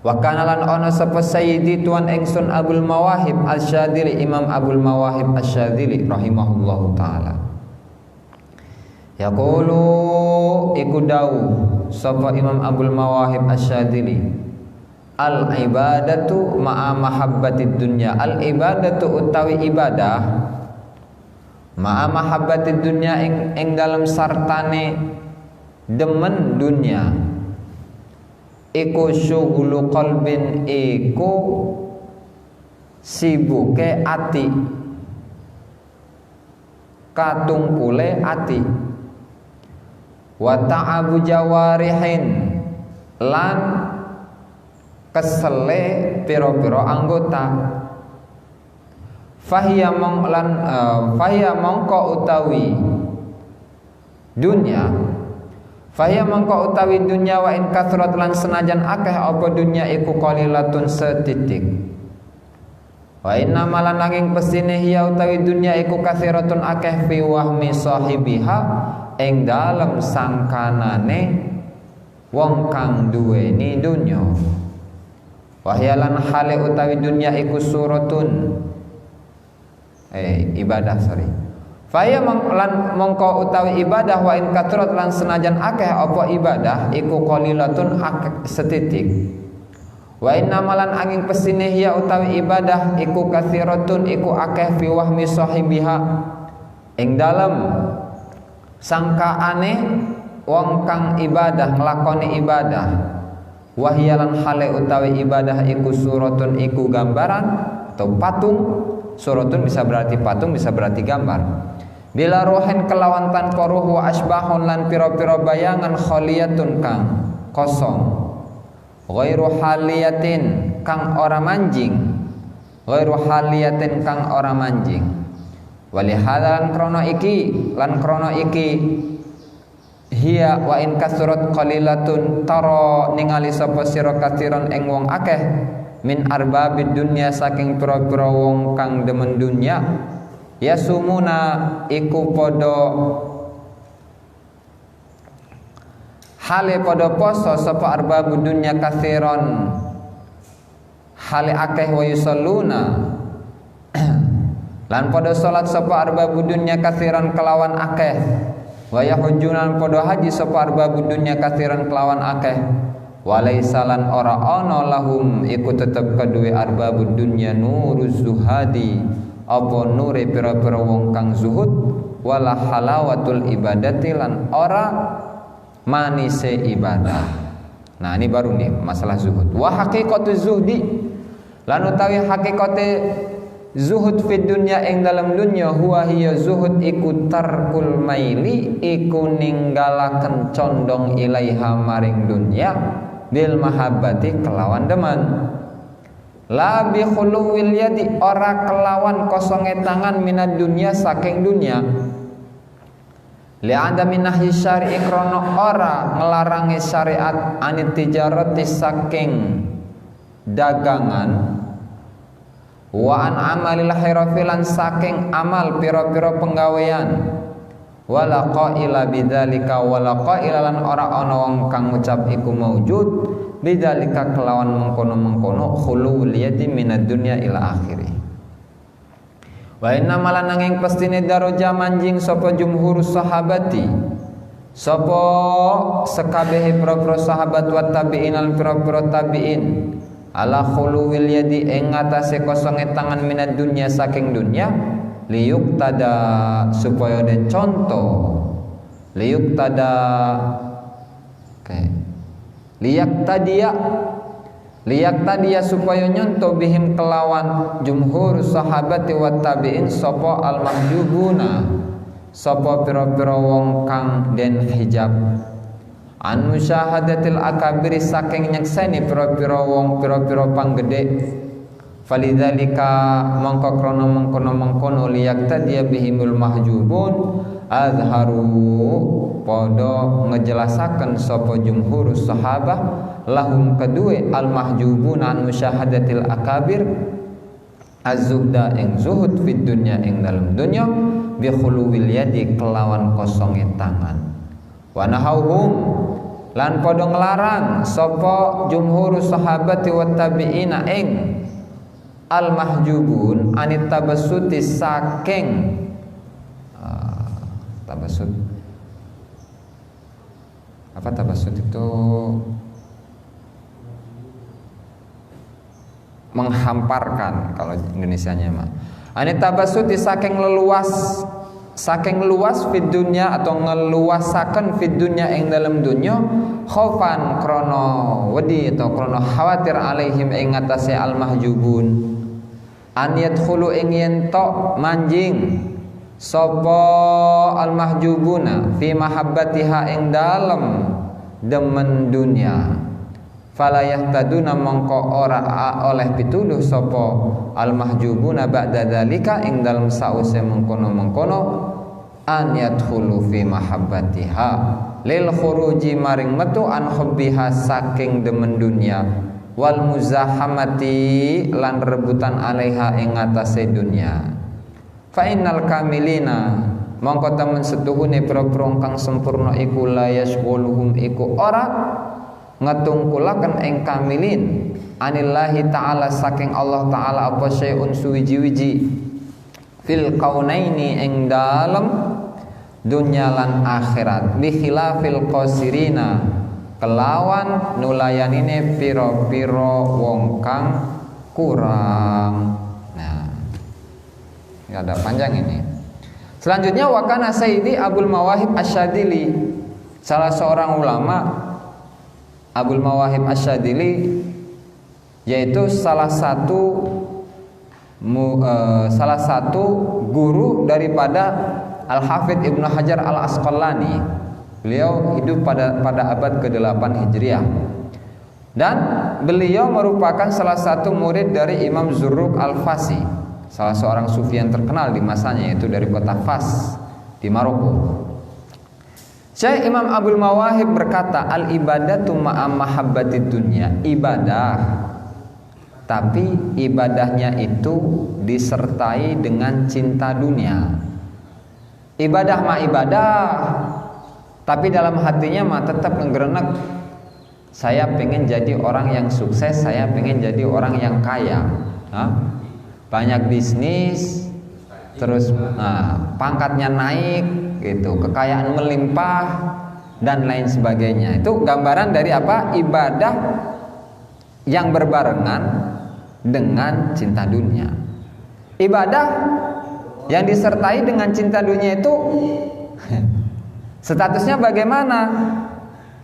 Wa kana lan ana sapa sayyidi tuan ingsun Abul Mawahib Asy-Syadzili, Imam Abul Mawahib Asy-Syadzili rahimahullahu taala. Yaqulu iku dawuh sapa Imam Abul Mawahib Asy-Syadzili, al ibadatu ma'a mahabbatid dunya. Al ibadatu utawi ibadah ma'a mahabbatid dunya ing dalam sartane demen dunya. Iku syughulu qalbin, iku sibuke ati, katungkule ati. Wa ta'abu jawarihin, lan kesele piro-piro anggota. Fahiya mongko utawi dunya, fahiya mongko utawi dunya wa in kathrat lan senajan akeh apa dunya iku qalilatun setitik. Wa inna malan nanging pestine hiya utawi dunya iku kathiratun akeh fi wahmi sahibiha ing dalem sangkanane wong kang duweni dunya. Wahyalan hale utawi dunya iku suratun ibadah Faya mongko utawi ibadah wa in katrat lan senajan akeh apa ibadah iku qalilatun akeh setitik. Wa inna malan angin pesine hiya utawi ibadah iku kathiratun iku akeh fi wahmi sahibiha ing dalem sangkaane wong kang ibadah nglakoni ibadah. Wahyalan hale utawi ibadah iku suratun iku gambaran atau patung. Suratun bisa berarti patung, bisa berarti gambar. Bila rohen kelawan tanpa ruh wa asbahun lan piro-piro bayangan khaliyatun kang kosong. Ghairu haliyatin kang ora manjing. Ghairu haliyatin kang ora manjing. Walihada lan krono iki hiya wa in kasurat qalilatun taro ningali sapa sira katiran ing wong akeh min arbabid dunya saking pira-pira wong kang demen dunya yasumuna iku padha hale padha poso sapa arbabud dunya katsiron hale akeh wa yusalluna lan padha salat sapa arbabud dunya katsiron kelawan akeh wa yahujjunan padha haji sapa arbabud dunya katsiron kelawan akeh walaisalan ora ana lahum iku tetep kedue arbabud dunya nuruz zuhadi apa nure pira-pira wong kang zuhud wala halawatul ibadati lan ora manise ibadah. Nah ini baru nih masalah zuhud. Wa haqiqatuz zuhdi lan utawi hakikate zuhud fid dunya ing dalam dunya huwa hiya zuhud iku tarkul maili iku ninggalaken condong ilaiha maring dunya bil mahabbati kelawan deman la bi khuluwil yadi ora kelawan kosonge tangan minad dunya saking dunya li anda minahi syari'i krono ora ngelarangi syariat anit tijarati saking dagangan wa an amalil hirafilan saking amal pira-pira penggawean wala qaila bidzalika wala qaila lan ora ana wong kang ngucap iku maujud bidzalika kelawan mengkono-mengkono khulul yadi minad dunya ila akhiri. Wa inna malan nanging pestine daraja manjing sapa jumhur sahabati sapa sekabehe pira-pira sahabat wa tabi'in lan pira-pira tabi'in ala khulul yadi ing atase kosonge tangan minad dunya saking dunya liyuk tada supaya den contoh liyuk tada liyak tadia supaya nyontoh bihim kelawan jumhur sahabati wa tabi'in sapa al mahjubuna sapa pira-pira wong kang den hijab an musyahadatil akabiri saking nyekseni pira-pira wong pira-pira panggede. Falidzalika mongko krono mengkono liyaqtadiya bihimul mahjubun azharu podo ngejelasaken sapa jumhur sahabah lahum kedue al mahjubun an musyahadatil akabir az-zuhda ing zuhud fid dunya ing dalem dunya bi khuluwil yadi kelawan kosonge tangan. Wa nahauhum lan padha nglarang sapa jumhur sahabati wa tabi'ina ing al mahjubun anit tabassuti saking tabassut. Apa tabassut itu? Menghamparkan kalau Indonesianya mah. Anit tabassuti saking luas fid dunya atau ngeluasaken fid dunya ing dalam dunya khaufan krono wedi atau krono khawatir alaihim ing atase al mahjubun an yadkhulu ing yento manjing sapa al mahjubuna fi mahabbatiha ing dalem demen dunya fala yahtaduna mongko ora oleh pituduh sapa al mahjubuna ba'da dzalika ing dalem sause mengkono-mengkono an yadkhulu fi mahabbatiha lil khuruji maring metu an hubbiha saking demen dunya wal muzahamati lan rebutan alaiha ing atase dunya. Fa innal kamilina mongko temen setuhune pira-pira kang sempurna iku la yasghuluhum iku ora ngetungkulaken ing kamilin anillahi ta'ala saking Allah ta'ala apa syai'un suwiji-wiji fil kaunaini ing dalem dunya lan akhirat bi khilafil qasirina kelawan nulayanine pira-pira wong kang kurang. Nah, ini ada panjang ini. Selanjutnya wakana Sayyidi Abul Mawahib Asyadili, salah seorang ulama Abul Mawahib Asyadili, yaitu salah satu guru daripada Al-Hafidh Ibnu Hajar Al-Asqalani. Beliau hidup pada abad ke-8 Hijriah. Dan beliau merupakan salah satu murid dari Imam Zurruq Al-Fasi, salah seorang sufi yang terkenal di masanya, yaitu dari kota Fas di Maroko. Syekh Imam Abul Mawahib berkata, al-ibadatu ma'a mahabbatid dunya, ibadah, tapi ibadahnya itu disertai dengan cinta dunia. Ibadah mah ibadah, tapi dalam hatinya mah tetap nggerenek, saya pengen jadi orang yang sukses, saya pengen jadi orang yang kaya, banyak bisnis, terus pangkatnya naik, gitu, kekayaan melimpah dan lain sebagainya. Itu gambaran dari apa? Ibadah yang berbarengan dengan cinta dunia. Ibadah yang disertai dengan cinta dunia itu statusnya bagaimana?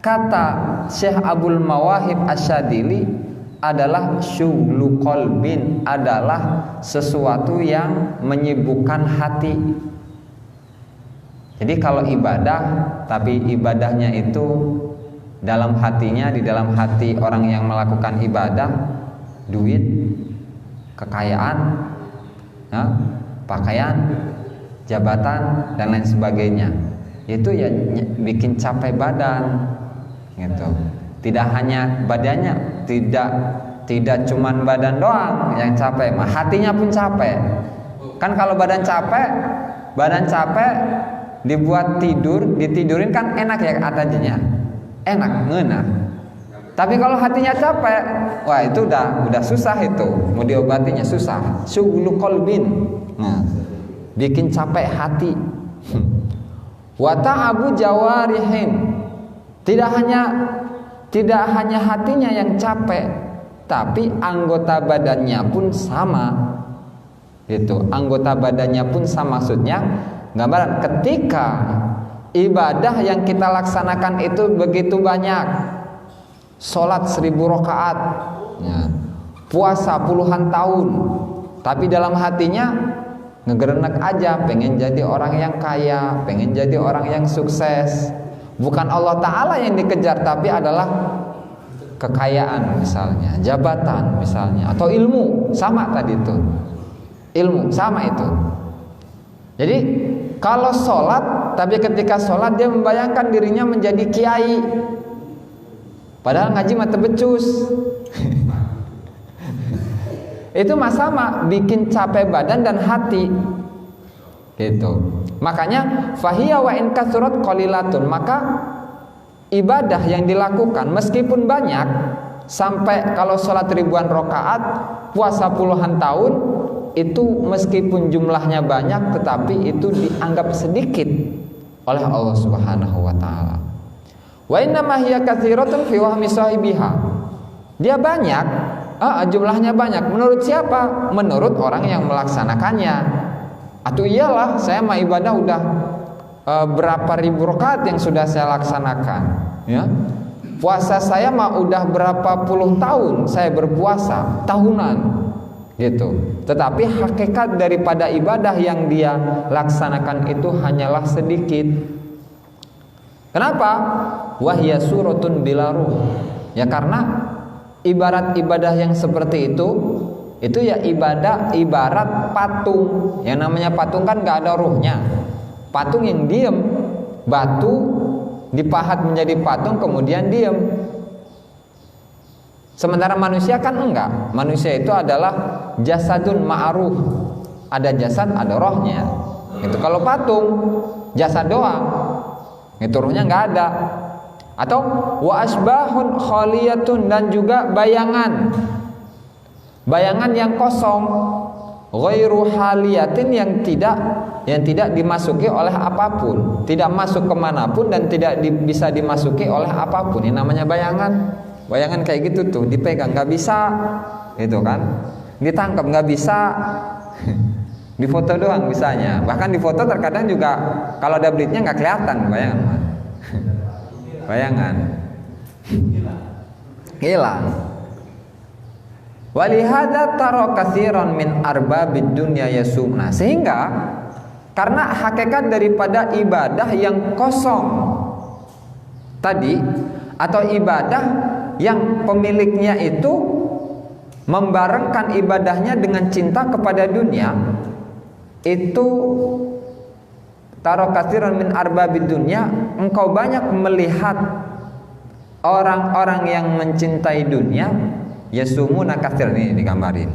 Kata Syekh Abul Mawahib Asyadili adalah syughlu qalbin, adalah sesuatu yang menyibukkan hati. Jadi kalau ibadah, tapi ibadahnya itu dalam hatinya, di dalam hati orang yang melakukan ibadah, duit, kekayaan, pakaian, jabatan dan lain sebagainya, itu ya bikin capek badan, gitu. Tidak hanya badannya, tidak cuman badan doang yang capek, hatinya pun capek. Kan kalau badan capek dibuat tidur, ditidurin kan enak ya katanya, enak, ngeunah. Tapi kalau hatinya capek, wah itu udah susah, itu mau diobatinya susah. Syughlu qalbin, bikin capek hati. Wa ta'abu jawarihin, tidak hanya hatinya yang capek, tapi anggota badannya pun sama. Itu anggota badannya pun sama, maksudnya gambaran ketika ibadah yang kita laksanakan itu begitu banyak, sholat 1000 rakaat, puasa puluhan tahun, tapi dalam hatinya ngegerenek aja, pengen jadi orang yang kaya, pengen jadi orang yang sukses. Bukan Allah Ta'ala yang dikejar, tapi adalah kekayaan misalnya, jabatan misalnya, atau ilmu. Sama tadi itu, ilmu sama itu. Jadi kalau sholat, tapi ketika sholat dia membayangkan dirinya menjadi kiai, padahal ngaji mah tebecus. itu sama bikin capek badan dan hati. Gitu. Makanya fahiya wa in kathurat qalilatun, maka ibadah yang dilakukan meskipun banyak, sampai kalau sholat ribuan rakaat, puasa puluhan tahun, itu meskipun jumlahnya banyak tetapi itu dianggap sedikit oleh Allah Subhanahu wa taala. Wa inna ma hiya katsiratun fi wahmi sahibiha. Dia banyak, jumlahnya banyak. Menurut siapa? Menurut orang yang melaksanakannya. Atau iyalah, saya mah ibadah udah berapa ribu rakaat yang sudah saya laksanakan, ya. Puasa saya mah udah berapa puluh tahun saya berpuasa, tahunan, gitu. Tetapi hakikat daripada ibadah yang dia laksanakan itu hanyalah sedikit. Kenapa? Wahya suratun bila ruh. Ya karena ibarat ibadah yang seperti itu ya ibadah ibarat patung. Yang namanya patung kan gak ada ruhnya. Patung yang diem, batu dipahat menjadi patung kemudian diem. Sementara manusia kan enggak. Manusia itu adalah jasadun ma'ruh. Ada jasad, ada rohnya. Itu kalau patung jasad doang, itu ruhnya enggak ada. Atau wa asbahun khaliyatun, dan juga bayangan yang kosong, ghairu haliyatin, yang tidak dimasuki oleh apapun, tidak masuk kemanapun dan tidak bisa dimasuki oleh apapun. Ini namanya bayangan kayak gitu tuh, dipegang nggak bisa, gitu kan, ditangkap nggak bisa, difoto doang bisanya. Bahkan difoto terkadang juga kalau ada blitnya nggak kelihatan bayangan hilang. Walihada taro katsiran min arbabid dunya yasumna. Sehingga karena hakikat daripada ibadah yang kosong tadi, atau ibadah yang pemiliknya itu membarengkan ibadahnya dengan cinta kepada dunia, itu taro katsiran min arbabid dunya, engkau banyak melihat orang-orang yang mencintai dunia, yasumuna katsiran, ini digambarin.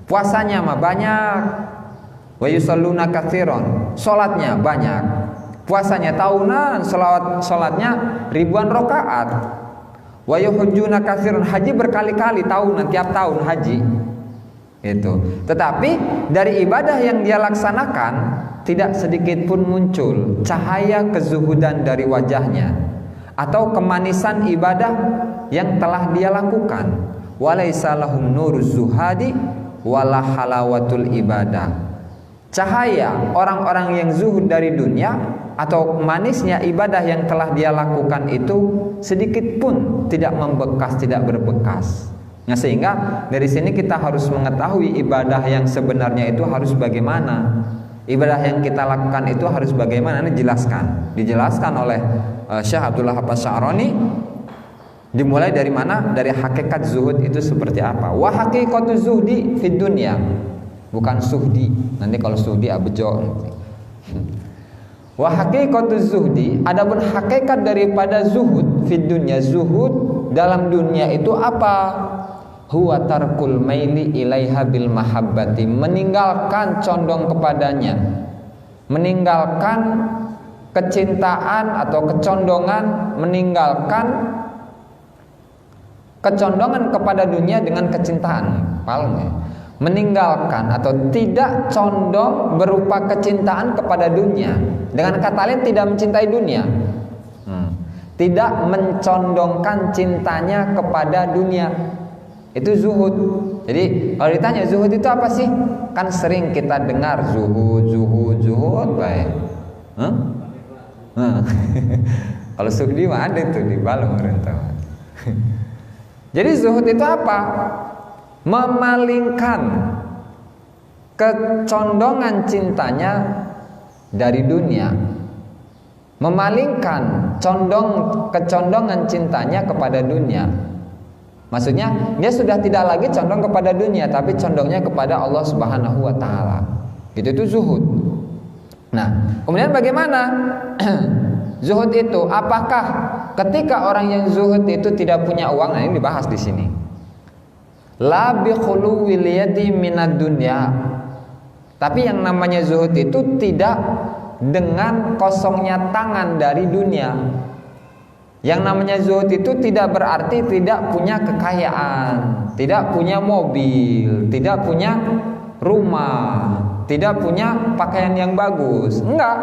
Puasanya mah banyak, wa yusalluna katsiran, salatnya banyak. Puasanya tahunan, salatnya ribuan rakaat. Wa yuhujjuna katsiran, haji berkali-kali tahunan, tiap tahun haji. Itu. Tetapi dari ibadah yang dia laksanakan tidak sedikit pun muncul cahaya kezuhudan dari wajahnya atau kemanisan ibadah yang telah dia lakukan. Walaisa lahum nuruz zuhadi wala halawatul ibadah. Cahaya orang-orang yang zuhud dari dunia atau manisnya ibadah yang telah dia lakukan itu sedikit pun tidak membekas, tidak berbekas. Nah, sehingga dari sini kita harus mengetahui ibadah yang sebenarnya itu harus bagaimana. Ibadah yang kita lakukan itu harus bagaimana, ini dijelaskan oleh Syekh Abdullah Hafiz Sya'rani. Dimulai dari mana? Dari hakikat zuhud itu seperti apa? Wa haqiqatu zuhdi fid dunya. Bukan suhdi. Nanti kalau suhdi abejo. Wa haqiqatu zuhdi, adapun hakikat daripada zuhud fid dunya, zuhud dalam dunia itu apa? Huwa tarkul maili ilaiha bil mahabbati, meninggalkan condong kepadanya, meninggalkan kecintaan atau kecondongan, meninggalkan kecondongan kepada dunia dengan kecintaan. Paham ya? Meninggalkan atau tidak condong berupa kecintaan kepada dunia. Dengan kata lain tidak mencintai dunia. Tidak mencondongkan cintanya kepada dunia. Itu zuhud. Jadi kalau ditanya zuhud itu apa sih? Kan sering kita dengar zuhud baik. Kalau suhdi mah ada itu di Balong rentau. Jadi zuhud itu apa? Memalingkan kecondongan cintanya dari dunia, memalingkan kecondongan cintanya kepada dunia. Maksudnya dia sudah tidak lagi condong kepada dunia, tapi condongnya kepada Allah Subhanahu wa taala. Itu zuhud. Nah, kemudian bagaimana zuhud itu? Apakah ketika orang yang zuhud itu tidak punya uang? Nah, ini dibahas di sini. La bi khuluwil yadi minad dunya. Tapi yang namanya zuhud itu tidak dengan kosongnya tangan dari dunia. Yang namanya zuhud itu tidak berarti tidak punya kekayaan, tidak punya mobil, tidak punya rumah, tidak punya pakaian yang bagus. Enggak.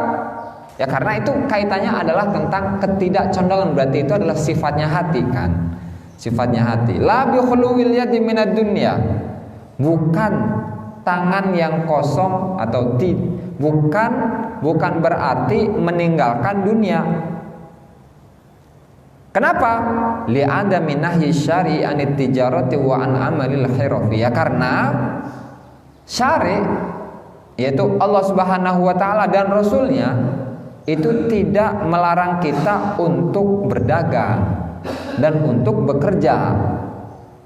Ya karena itu kaitannya adalah tentang ketidakcondongan, berarti itu adalah sifatnya hati kan. Sifatnya hati. La bi khuluwil yadi minad dunya. Bukan tangan yang kosong atau bukan berarti meninggalkan dunia. Kenapa? Li'adami nahyi syari' anit tijarati wa an amalil khirafi. Ya karena syari' yaitu Allah Subhanahu wa taala dan Rasulnya itu tidak melarang kita untuk berdagang dan untuk bekerja.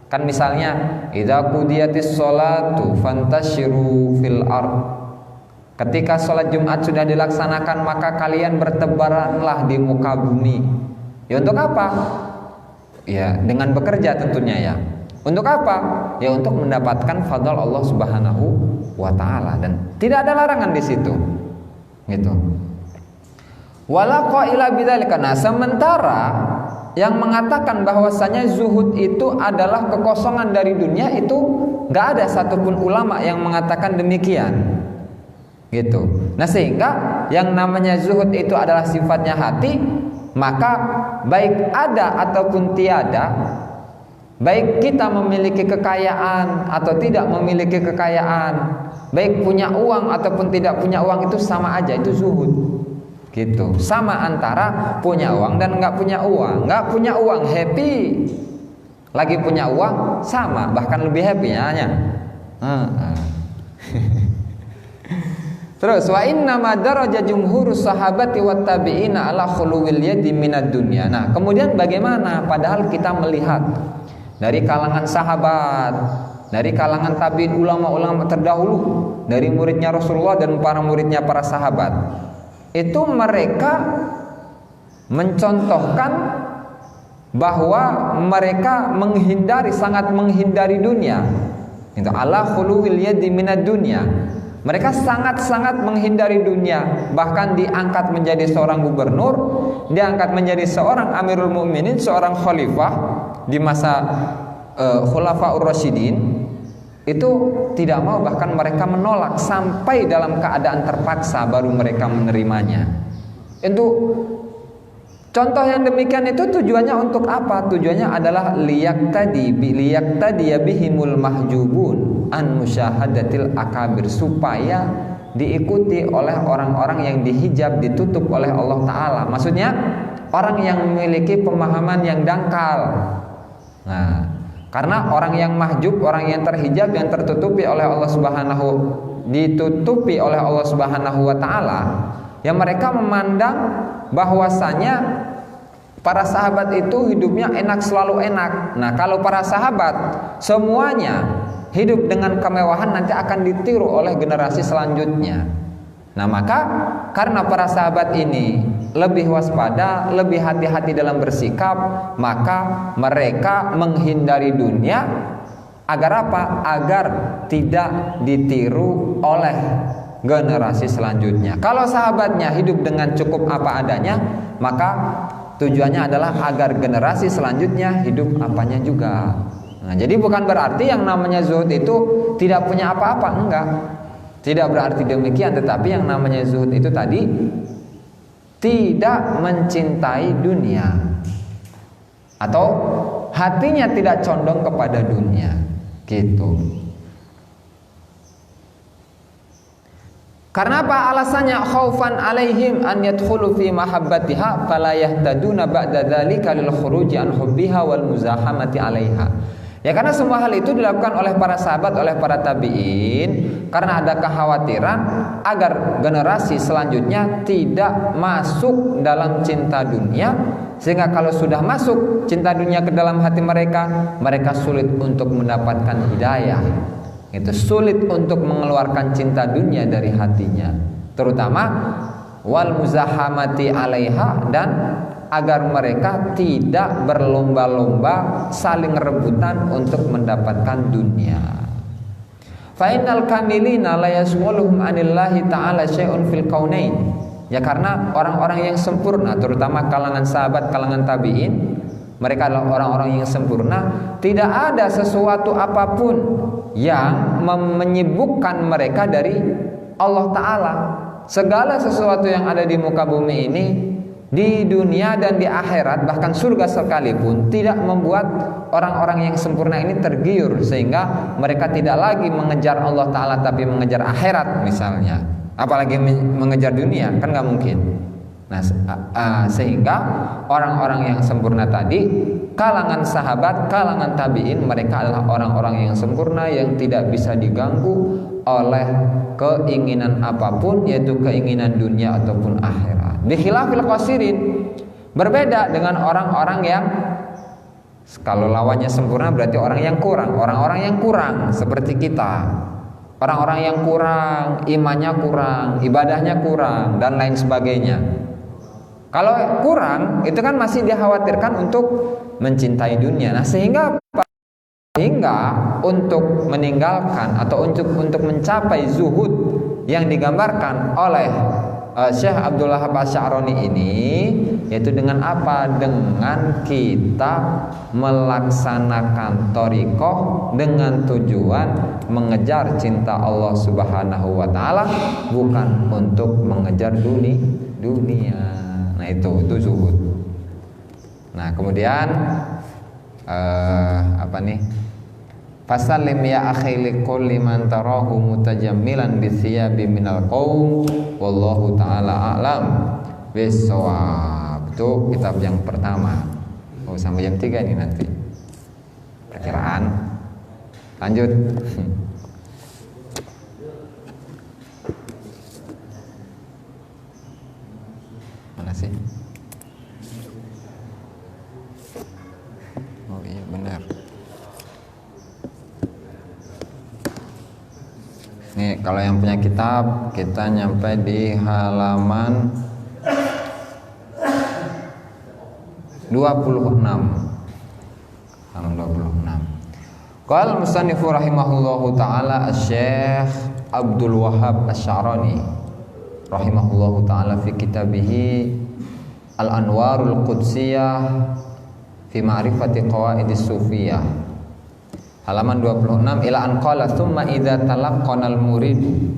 Kan misalnya idza qudiyatis sholatu fantashiru fil ard. Ketika sholat Jumat sudah dilaksanakan maka kalian bertebaranlah di muka bumi. Ya untuk apa? Ya dengan bekerja tentunya ya. Untuk apa? Ya untuk mendapatkan fadl Allah Subhanahu wa taala, dan tidak ada larangan di situ. Gitu. Wala qaila bidzalika. Nah, sementara yang mengatakan bahwasanya zuhud itu adalah kekosongan dari dunia itu gak ada satupun ulama yang mengatakan demikian. Gitu. Nah, sehingga yang namanya zuhud itu adalah sifatnya hati, maka baik ada ataupun tiada, baik kita memiliki kekayaan atau tidak memiliki kekayaan, baik punya uang ataupun tidak punya uang, itu sama aja, itu zuhud. Gitu. Sama antara punya uang dan nggak punya uang. Nggak punya uang happy, lagi punya uang sama, bahkan lebih happy nya. Terus wa inna ma daraja jumhurus sahabati wat tabi'ina ala khuluwil yadi minad dunya. Nah, kemudian bagaimana padahal kita melihat dari kalangan sahabat, dari kalangan tabi'in, ulama-ulama terdahulu, dari muridnya Rasulullah dan para muridnya para sahabat, itu mereka mencontohkan bahwa mereka sangat menghindari dunia. Itu ala khuluwil yadi minad dunya. Mereka sangat-sangat menghindari dunia, bahkan diangkat menjadi seorang gubernur, diangkat menjadi seorang Amirul Mukminin, seorang khalifah di masa Khulafaur Rasyidin. Itu tidak mau, bahkan mereka menolak sampai dalam keadaan terpaksa baru mereka menerimanya. Itu contoh yang demikian itu tujuannya untuk apa? Tujuannya adalah liyaktadi bihimul mahjubun an musyahadatil akabir, supaya diikuti oleh orang-orang yang dihijab, ditutup oleh Allah Ta'ala. Maksudnya orang yang memiliki pemahaman yang dangkal. Nah, karena orang yang mahjub, orang yang terhijab, yang tertutupi oleh Allah ditutupi oleh Allah Subhanahu wa taala, yang mereka memandang bahwasanya para sahabat itu hidupnya enak, selalu enak. Nah, kalau para sahabat semuanya hidup dengan kemewahan, nanti akan ditiru oleh generasi selanjutnya. Nah, maka karena para sahabat ini lebih waspada, lebih hati-hati dalam bersikap, maka mereka menghindari dunia agar apa? Agar tidak ditiru oleh generasi selanjutnya. Kalau sahabatnya hidup dengan cukup apa adanya, maka tujuannya adalah agar generasi selanjutnya hidup apanya juga. Nah, jadi bukan berarti yang namanya zuhud itu tidak punya apa-apa, enggak. Tidak berarti demikian, tetapi yang namanya zuhud itu tadi tidak mencintai dunia, atau hatinya tidak condong kepada dunia, gitu. Karena apa alasannya? Khaufan alaihim an yadkhulu fi mahabbatiha fala yahtaduna ba'da dzalika lil khuruji an hubbiha wal muzahamati alaiha. Ya karena semua hal itu dilakukan oleh para sahabat, oleh para tabi'in, karena ada kekhawatiran agar generasi selanjutnya tidak masuk dalam cinta dunia, sehingga kalau sudah masuk cinta dunia ke dalam hati mereka, mereka sulit untuk mendapatkan hidayah. Itu sulit untuk mengeluarkan cinta dunia dari hatinya, terutama wal muzahamati alaiha, dan agar mereka tidak berlomba-lomba saling rebutan untuk mendapatkan dunia. Fa innal kamilina la yashghaluhum 'anillahi ta'ala syai'un fil kaunain. Ya, karena orang-orang yang sempurna, terutama kalangan sahabat, kalangan tabi'in, mereka adalah orang-orang yang sempurna. Tidak ada sesuatu apapun yang menyibukkan mereka dari Allah Ta'ala. Segala sesuatu yang ada di muka bumi ini, di dunia dan di akhirat, bahkan surga sekalipun, tidak membuat orang-orang yang sempurna ini tergiur, sehingga mereka tidak lagi mengejar Allah Ta'ala tapi mengejar akhirat misalnya, apalagi mengejar dunia, kan gak mungkin. Nah, sehingga orang-orang yang sempurna tadi, kalangan sahabat, kalangan tabi'in, mereka adalah orang-orang yang sempurna, yang tidak bisa diganggu oleh keinginan apapun, yaitu keinginan dunia ataupun akhirat. Bikhilafil qasirin, berbeda dengan orang-orang yang, kalau lawannya sempurna berarti orang yang kurang. Orang-orang yang kurang seperti kita, orang-orang yang kurang, imannya kurang, ibadahnya kurang, dan lain sebagainya. Kalau kurang, itu kan masih dikhawatirkan untuk mencintai dunia. Nah, sehingga untuk meninggalkan atau untuk mencapai zuhud yang digambarkan oleh Syekh Abdul Wahhab Asy'arani ini, yaitu dengan apa? Dengan kita melaksanakan thariqah dengan tujuan mengejar cinta Allah Subhanahu wa taala, bukan untuk mengejar dunia. Nah, itu zuhud. Nah, kemudian apa nih? Fasallim ya akhi likulli man tarahu mutajammilan bi thiyabi minal qaum wallahu taala a'lam bis-shawab. Itu kitab yang pertama. Oh, sampai jam 3 nih nanti. Perkiraan. Lanjut. Mana sih? Oh iya benar. Nih, kalau yang punya kitab, kita nyampe di halaman 26. Halaman 26. Qala al-musannifu rahimahullahu taala Asy-Syaikh Abdul Wahhab Asy'arani rahimahullahu taala fi kitabih Al-Anwarul Qudsiyah fi ma'rifati qawaidis sufiyah, halaman 26, ila an qala thumma idza talaqqana al-muridu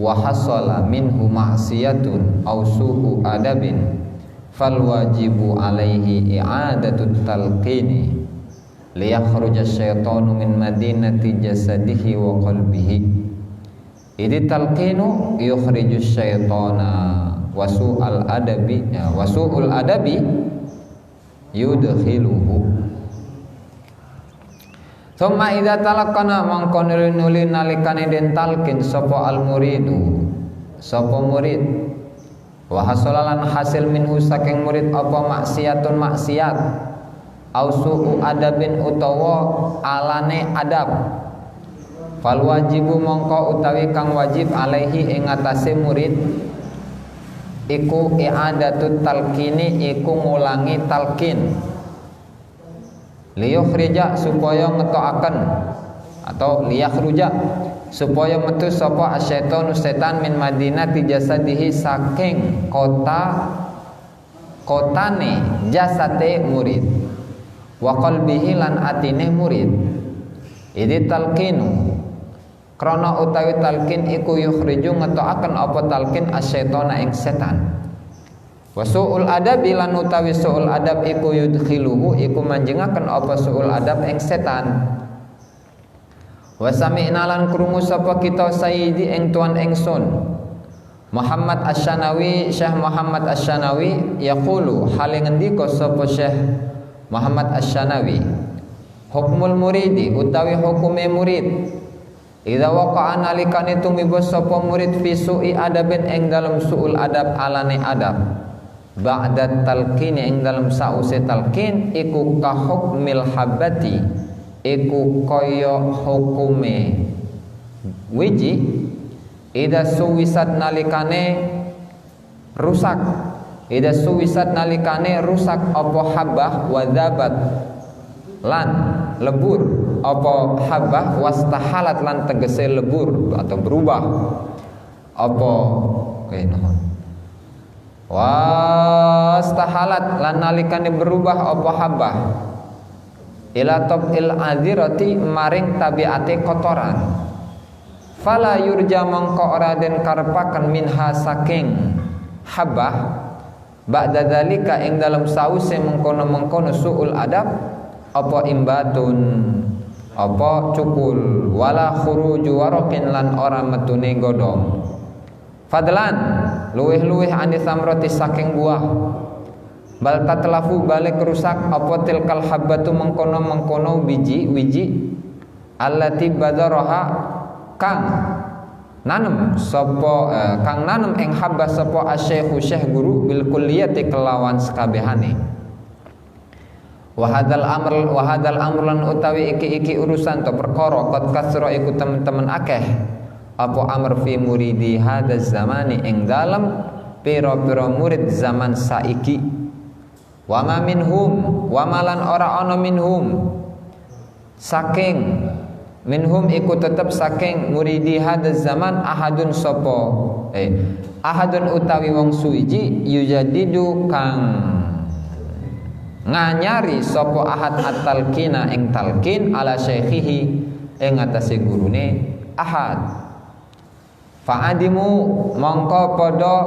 wa hasala minhu ma'siyatun aw su'u adabin fal wajibu alaihi i'adatut talqini liyakhruja asyaitanu min madinati jasadihi wa qalbihi. Idi talqinu yukhrijus syaitana wa su'al adabi wa su'ul adabi yudkhiluhu. Thumma idza talaqqana mangko nuli nalikane den talqin sapa al muridu, sapa murid, wa hasalalan hasil minhu saking murid apa maksiatun maksiat, au su'u adabin utawa alane adab, fal wajibu mongko utawi kang wajib alaihi ing atase murid iku i'adatut talqini, iku ngulangi talqin, liyukhrija supaya ngetokaken atau liyakhruja supaya metu sapa asyaitonu setan min madinati jasadihi saking kotane jasate murid, wa qalbihi lan atine murid. Idi talqinu krana utawi talqin iku yukhriju ngetokaken apa talqin asyaitona ing setan. Wa su'ul adabi lan utawi su'ul adab iku yudkhiluhu iku manjengaken apa su'ul adab ing setan. Wa sami'na lan krungu sapa kita sayyidi ing tuan ingsun Muhammad Asy-Syanawi, Syekh Muhammad Asy-Syanawi yaqulu hale ngendika sapa Syekh Muhammad Asy-Syanawi, hukmul muridi utawi hukume murid, idza waqa'a nalikane tumiba sapa murid fi su'i adabin ing dalem su'ul adab alane adab, ba'da talqin ing dalam sause talqin iku ka hukmil habati, iku kaya hukume wiji, idza suwisat nalikane rusak Ida suwisat nalikane rusak apa habbah wadzabat lan lebur apa habbah wastahalat lan tegese lebur atau berubah apa wastahalat lan nalikane berubah apa habbah ila tabil adzirati maring tabiate kotoran fala yurja mangko ora den karepaken minha saking habbah ba'da dzalika ing dalam sause mengkono-mengkono suul adab apa imbatun apa cukul wala khuruju waraqin lan ora metune godhong fadlan luweh-luweh anis samroti saking buah bal tatlafu balik rusak apa tilkal habbatu mengkono-mengkono biji-wiji allati badaraha kang nanem sapa kang nanem ing habbah sapa asy-syaikhu syekh guru bil kulliyati kelawan sakabehane wa hadzal amr lan utawi iki urusan to perkara qad kasra iku temen-temen akeh apa amr fi muridi hadzal zamani ing dalem pira-pira murid zaman saiki wa ma minhum wa malan ora ana minhum saking minhum iku tetep saking muridi hadzal zaman ahadun sapa ahadun utawi wong suwiji yujadidu kang nganyari sapa ahad at-talqina ing talqin ala syaikhihi ing atase gurune ahad fa'adimu mongko padha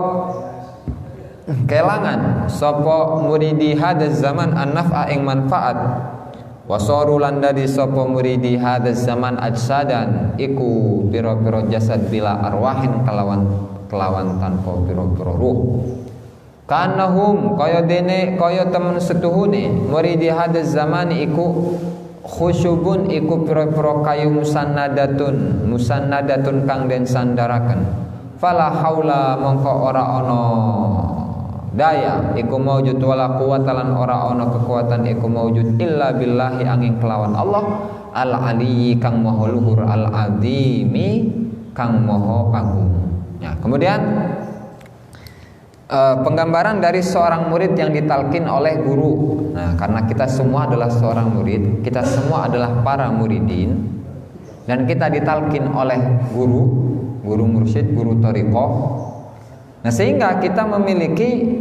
kelangan sapa muridi hadzal zaman an-naf'a ing manfaat wasaru lan dadi sapa muridi hadzal zaman ajsadan iku pira-pira jasad bila arwahin kelawan tanpa pira-pira ruh kanahum kaya dene kaya temen setuhune muridi hadzal zaman iku khusyubun iku pira-pira kayu musannadatun kang den sandaraken fala haula mongko ora ana daya iku maujud wala quwata lan ora ana kekuatan iku maujud illa billahi angin kelawan Allah al aliyyi kang maha luhur al azimi kang maha agung. Ya, kemudian penggambaran dari seorang murid yang ditalkin oleh guru. Nah, karena kita semua adalah seorang murid, kita semua adalah para muridin dan kita ditalkin oleh guru mursyid, guru thariqah. Nah, sehingga kita memiliki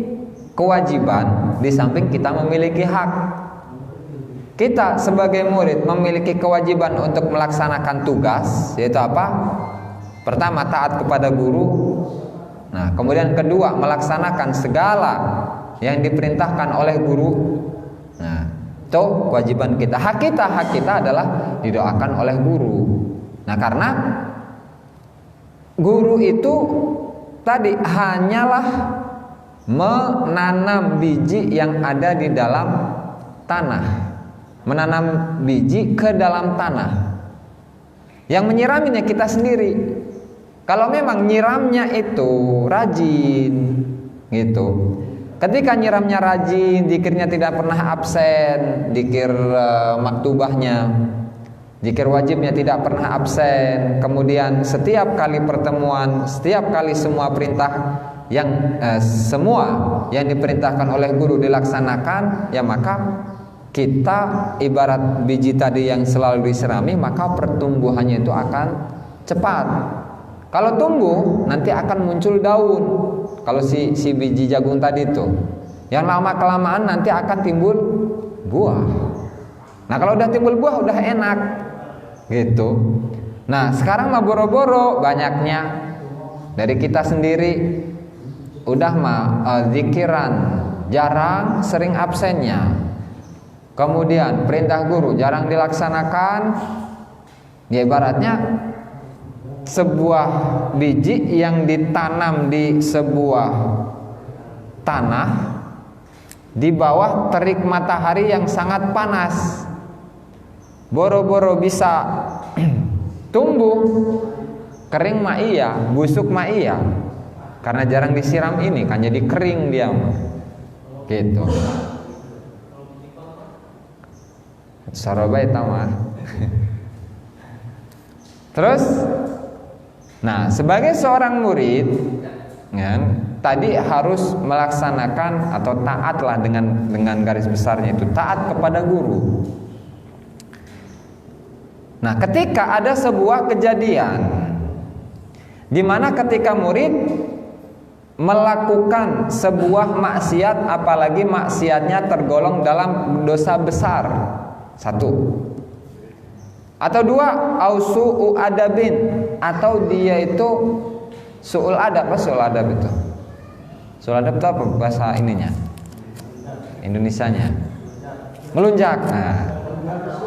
kewajiban di samping kita memiliki hak. Kita sebagai murid memiliki kewajiban untuk melaksanakan tugas, yaitu apa? Pertama, taat kepada guru. Nah, kemudian kedua, melaksanakan segala yang diperintahkan oleh guru. Nah, itu kewajiban kita. Hak kita adalah didoakan oleh guru. Nah, karena guru itu tadi hanyalah menanam biji yang ada di dalam tanah, menanam biji ke dalam tanah. Yang menyiraminya kita sendiri. Kalau memang nyiramnya itu rajin, gitu. Ketika nyiramnya rajin, zikirnya tidak pernah absen, zikir maktubahnya, zikir wajibnya tidak pernah absen. Kemudian setiap kali pertemuan, setiap kali semua perintah yang semua yang diperintahkan oleh guru dilaksanakan, ya maka kita ibarat biji tadi yang selalu diserami, maka pertumbuhannya itu akan cepat. Kalau tumbuh nanti akan muncul daun. Kalau si biji jagung tadi itu, yang lama kelamaan nanti akan timbul buah. Nah, kalau udah timbul buah udah enak, gitu. Nah, sekarang mah boro-boro banyaknya dari kita sendiri. Udah mah zikiran jarang, sering absennya. Kemudian perintah guru jarang dilaksanakan. Ya ibaratnya sebuah biji yang ditanam di sebuah tanah di bawah terik matahari yang sangat panas. Boro-boro bisa tumbuh, kering mah iya, busuk mah iya. Karena jarang disiram ini kan jadi kering dia. Gitu. Sarobai tamah. Terus, nah sebagai seorang murid, kan, tadi harus melaksanakan atau taatlah dengan garis besarnya itu taat kepada guru. Nah, ketika ada sebuah kejadian di mana ketika murid melakukan sebuah maksiat, apalagi maksiatnya tergolong dalam dosa besar, satu, atau dua, ausu'u adabin, atau dia itu su'ul adab. Apa su'ul adab itu? Su'ul adab itu apa bahasa ininya? Indonesianya? Melunjak. Nah,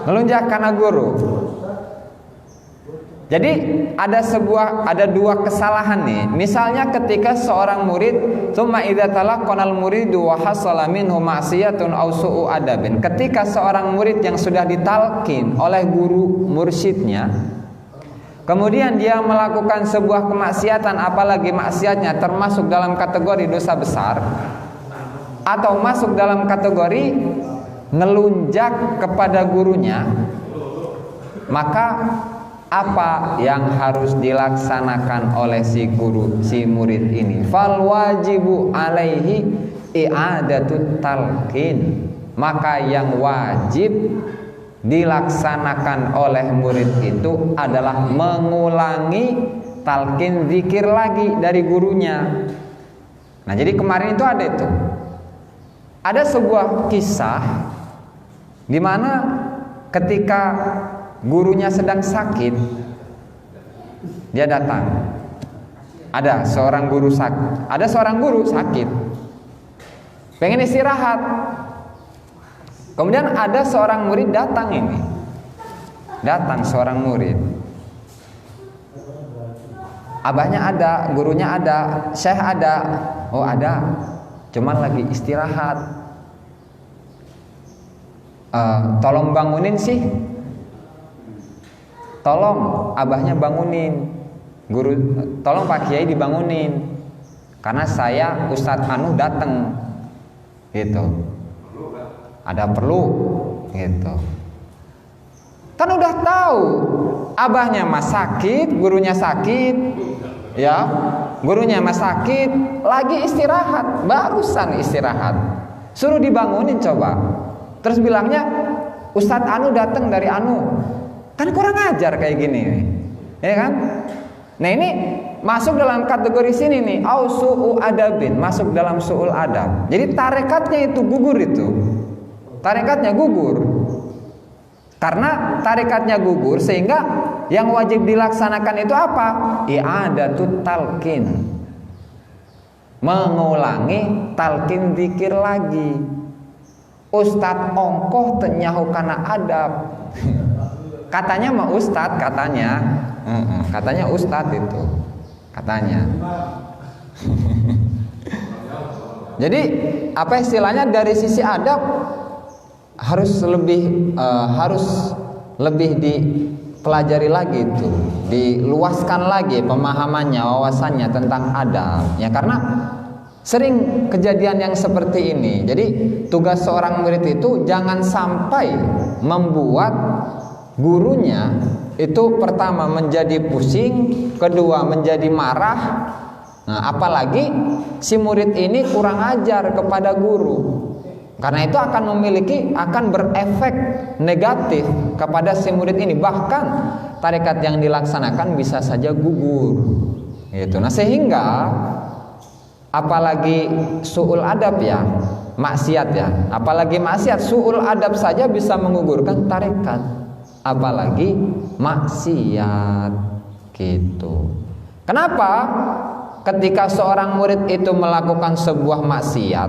melunjak karena guru. Jadi ada dua kesalahan nih. Misalnya ketika seorang murid, tsumma idza talaqqanal muridu wa hasala minhu ma'siyatun aw su'u adabin. Ketika seorang murid yang sudah ditalkin oleh guru mursyidnya, kemudian dia melakukan sebuah kemaksiatan, apalagi maksiatnya termasuk dalam kategori dosa besar atau masuk dalam kategori ngelunjak kepada gurunya, maka apa yang harus dilaksanakan oleh si guru, si murid ini? Fal wajibu alaihi i'adatut talqin. Maka yang wajib dilaksanakan oleh murid itu adalah mengulangi talqin zikir lagi dari gurunya. Nah, jadi kemarin itu ada sebuah kisah di mana ketika gurunya sedang sakit, dia datang. Ada seorang guru sakit, pengen istirahat. Kemudian ada seorang murid datang seorang murid. Abahnya ada, gurunya ada, syekh ada. Oh ada, cuman lagi istirahat. Tolong bangunin sih. Tolong abahnya bangunin, guru, tolong Pak Kiai dibangunin, karena saya Ustadz Anu datang, gitu. Ada perlu, gitu. Kan udah tahu, abahnya mas sakit, gurunya sakit, ya, gurunya mas sakit, lagi istirahat, barusan istirahat, suruh dibangunin coba, terus bilangnya Ustadz Anu datang dari Anu. Kan kurang ajar kayak gini, ya kan? Nah ini masuk dalam kategori sini nih, ausu'u adabin, masuk dalam su'ul adab. Jadi tarekatnya itu gugur tarekatnya gugur. Karena tarekatnya gugur sehingga yang wajib dilaksanakan itu apa? I'adatut talqin, mengulangi talqin zikir lagi. Ustadz ongkoh tenyahu kana adab. Katanya mah ustadz, katanya ustadz itu, katanya. Jadi apa istilahnya, dari sisi adab harus lebih dipelajari lagi itu, diluaskan lagi pemahamannya, wawasannya tentang adab. Ya karena sering kejadian yang seperti ini. Jadi tugas seorang murid itu jangan sampai membuat gurunya itu pertama menjadi pusing, kedua menjadi marah. Nah, apalagi si murid ini kurang ajar kepada guru. Karena itu akan berefek negatif kepada si murid ini. Bahkan tarekat yang dilaksanakan bisa saja gugur. Gitu. Nah, sehingga apalagi su'ul adab ya, maksiat ya. Apalagi maksiat, su'ul adab saja bisa menggugurkan tarekat. Apalagi maksiat gitu. Kenapa? Ketika seorang murid itu melakukan sebuah maksiat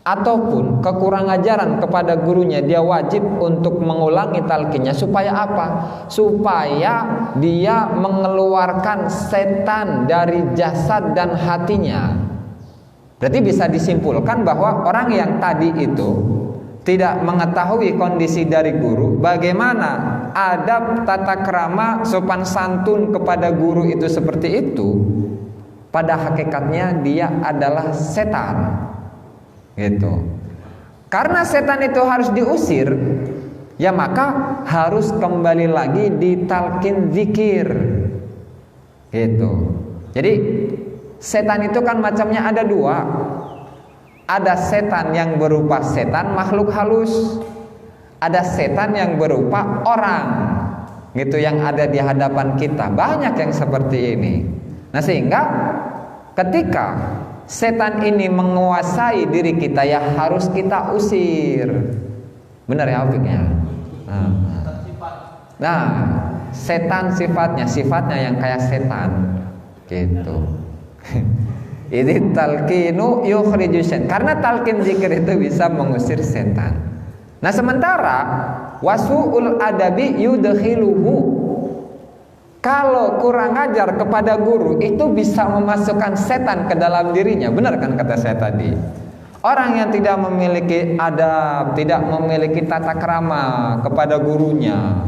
ataupun kekurang ajaran kepada gurunya, dia wajib untuk mengulangi talqinnya. Supaya apa? Supaya dia mengeluarkan setan dari jasad dan hatinya. Berarti bisa disimpulkan bahwa orang yang tadi itu tidak mengetahui kondisi dari guru, bagaimana adab tata krama sopan santun kepada guru itu seperti itu, pada hakikatnya dia adalah setan, gitu. Karena setan itu harus diusir, ya maka harus kembali lagi di talqin zikir, gitu. Jadi setan itu kan macamnya ada dua. Ada setan yang berupa setan makhluk halus, ada setan yang berupa orang gitu yang ada di hadapan kita. Banyak yang seperti ini. Nah, sehingga ketika setan ini menguasai diri kita, ya harus kita usir. Benar ya Opiknya? Nah, setan sifatnya yang kayak setan gitu. Ini talqinu yukhrijus, karena talqin zikir itu bisa mengusir setan. Nah, sementara wasu'ul adabi yudkhiluhu, kalau kurang ajar kepada guru itu bisa memasukkan setan ke dalam dirinya. Benar kan kata saya tadi? Orang yang tidak memiliki adab, tidak memiliki tata krama kepada gurunya,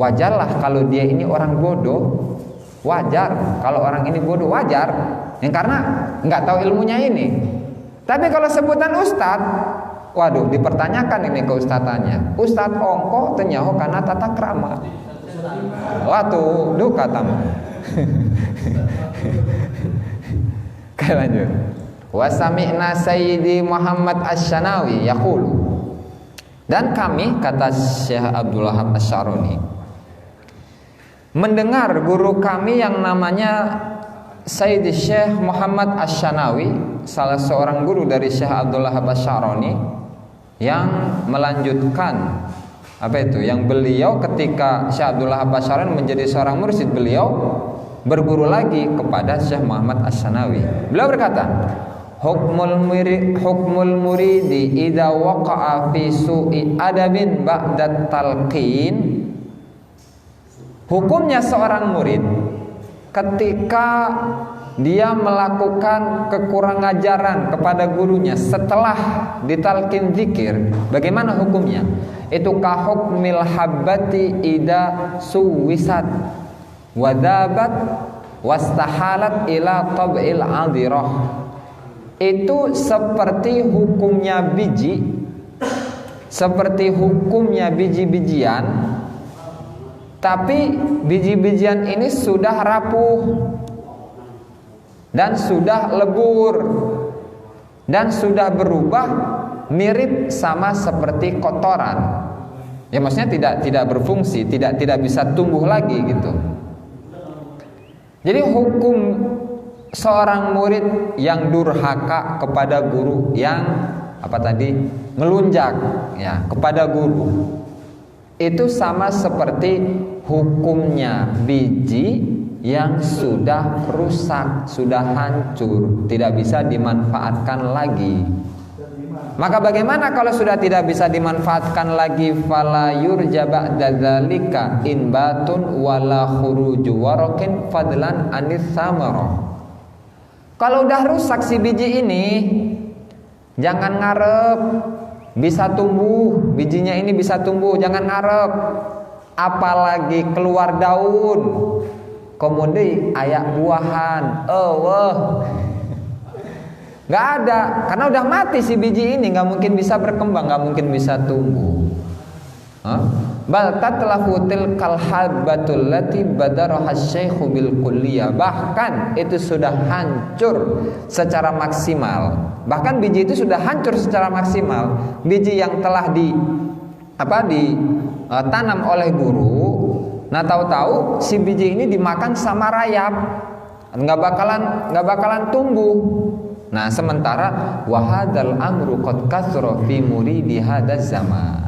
wajarlah kalau dia ini orang bodoh. Wajar kalau orang ini bodoh, wajar. Yang karena nggak tahu ilmunya ini. Tapi kalau sebutan ustadz, waduh, dipertanyakan ini keustatannya. Ustadz ongko tenyaho karena tata krama. Watu duka tamu. Oke, lanjut. Wa sami'na Sayyidi Muhammad Asy-Syanawi yaqulu. Dan kami, kata Syekh Abdul Wahab Asy-Syaruni, mendengar guru kami yang namanya Sayyidi Syekh Muhammad Asy-Syanawi, salah seorang guru dari Syekh Abdul Wahab Asy-Syaruni, yang melanjutkan yang beliau ketika Syekh Abdul Wahab Asy-Syaruni menjadi seorang mursyid, beliau berguru lagi kepada Syekh Muhammad Asy-Syanawi. Beliau berkata, hukmul muridi idza waqa'a fi su'i adabin ba'da talqin. Hukumnya seorang murid ketika dia melakukan kekurang ajaran kepada gurunya setelah ditalqin zikir, bagaimana hukumnya? Itu kahukmil habbati ida suwisat wadabat wastahalat ila tab'il adirah. Itu seperti hukumnya biji, seperti hukumnya biji-bijian, tapi biji-bijian ini sudah rapuh dan sudah lebur dan sudah berubah mirip sama seperti kotoran. Ya maksudnya tidak berfungsi, tidak bisa tumbuh lagi gitu. Jadi hukum seorang murid yang durhaka kepada guru, yang melunjak ya kepada guru, itu sama seperti hukumnya biji yang sudah rusak, sudah hancur, tidak bisa dimanfaatkan lagi. Maka bagaimana kalau sudah tidak bisa dimanfaatkan lagi? Fala yurja ba'da dzalika inbatun wala khuruju waraqin fadlan anis samarah. Kalau udah rusak si biji ini, jangan ngarep bisa tumbuh, bijinya ini bisa tumbuh, jangan ngarep. Apalagi keluar daun, kemudian ayak buahan, nggak ada, karena udah mati si biji ini, nggak mungkin bisa berkembang, nggak mungkin bisa tumbuh. Bal tatlafu tilkal habbatul lati badaraha syaikhu bil kulliyah. Bahkan itu sudah hancur secara maksimal. Bahkan biji itu sudah hancur secara maksimal. Biji yang telah ditanam oleh guru. Nah, tahu-tahu si biji ini dimakan sama rayap, nggak bakalan tumbuh. Nah, sementara wahadal amru qad kasra fi muridi hadaz zaman.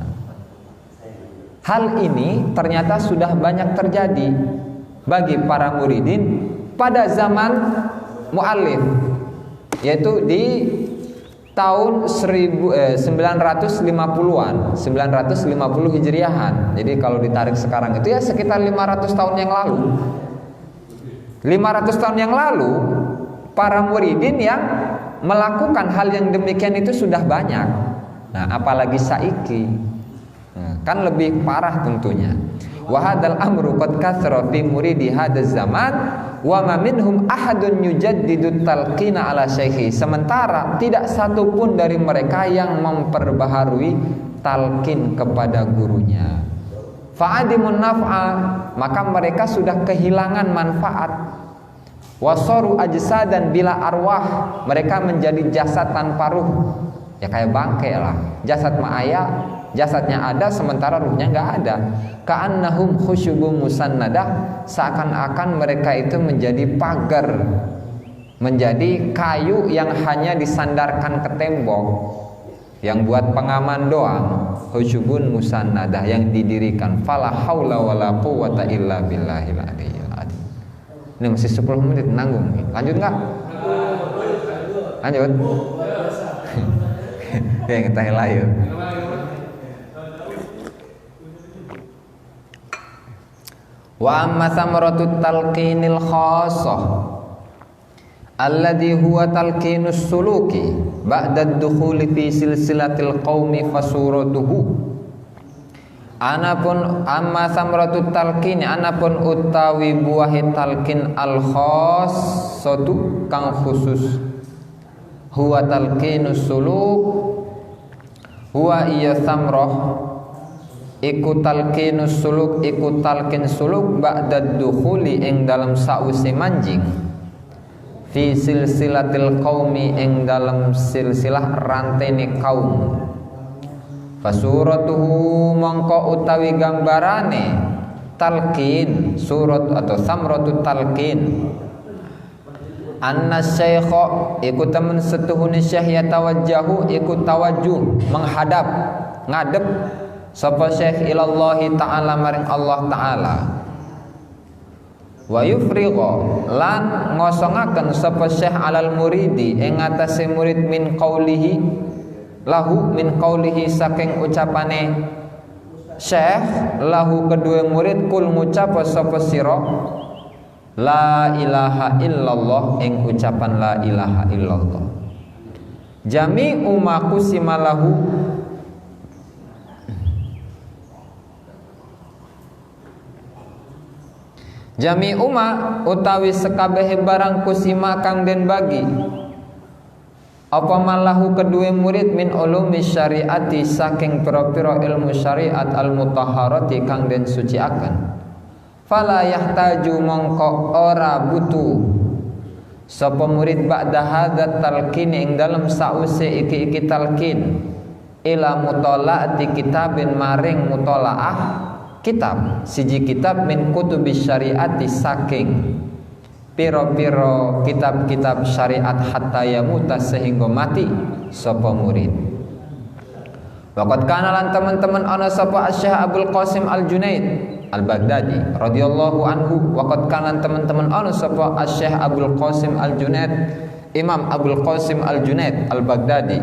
Hal ini ternyata sudah banyak terjadi bagi para muridin pada zaman muallif, yaitu di tahun 950-an, 950 Hijriahan. Jadi kalau ditarik sekarang itu ya sekitar 500 tahun yang lalu. 500 tahun yang lalu para muridin yang melakukan hal yang demikian itu sudah banyak. Nah, apalagi saiki. Kan lebih parah tentunya. Wa hadzal amru qad kathara fi muridi hadzal zaman wa ma minhum ahadun yujaddidu talqina ala syekhi. Sementara tidak satu pun dari mereka yang memperbaharui talqin kepada gurunya. Fa'adimun naf'a, maka mereka sudah kehilangan manfaat. Wasaru ajsadan bila arwah, mereka menjadi jasad tanpa ruh. Ya kayak bangkai lah. Jasad ma'aya, jasadnya ada sementara ruhnya nggak ada. Ka'annahum khusyubun musannadah, seakan-akan mereka itu menjadi pagar, menjadi kayu yang hanya disandarkan ke tembok, yang buat pengaman doang. Khusyubun musannadah, yang didirikan. Fala haula wala quwwata illa billahil aliyyil azim. Ini masih 10 menit nanggung. Lanjut nggak? Lanjut. Ya kita layu. Wa amma thamratut talqinil khassah alladhi huwa talqinus suluki ba'da ad-dukhuli fi silsilatil qaumi fasuratuhu. Anapun amma samratut talqin, anapun utawi buahi talqin al khassatu kang khusus, huwa talqinus suluk, huwa iya samrah iku talqinus suluk, iku talqin suluk ba'da dukhuli ing dalam sa'usi manjing fi silsilatil qaumi ing dalam silsilah rantene kaum. Fasuratuhu mongko utawi gambarane talqin, surat atau samratut talqin. Anna syaikha iku temen setuhune syekh ya tawajjahu, iku tawajuh menghadap ngadep sapa syekh ilallahi ta'ala maring Allah ta'ala. Wa yufrigha lan ngosongaken sapa syekh alal muridi ing atase murid min qaulihi lahu, min qaulihi saking ucapane syekh lahu kedua murid, kul ngucap sapa sira la ilaha illallah, ing ucapan la ilaha illallah. Jami'u ma qusima lahu, jami'u ma utawi sekabehe barang kusima kang den bagi apa malahu kedua murid min ulumi syariati saking pira-pira ilmu syariat al mutahharati kang den suciaken. Fala yahtaju mongko ora butuh sapa murid ba'da hadzal talqin ing dalem sause iki talqin ila mutalaati kitabin maring mutalaah kitab, siji kitab min kutubis syariati saking piro-piro kitab-kitab syariat hatta yamuta sehingga mati sapa murid. Waqad kana lan teman-teman ana sapa Syekh Abdul Qasim Al-Junaid Al-Baghdadi radhiyallahu anhu. Waqad kana teman-teman ana sapa Syekh Abdul Qasim Al-Junaid, Imam Abdul Qasim Al-Junaid Al-Baghdadi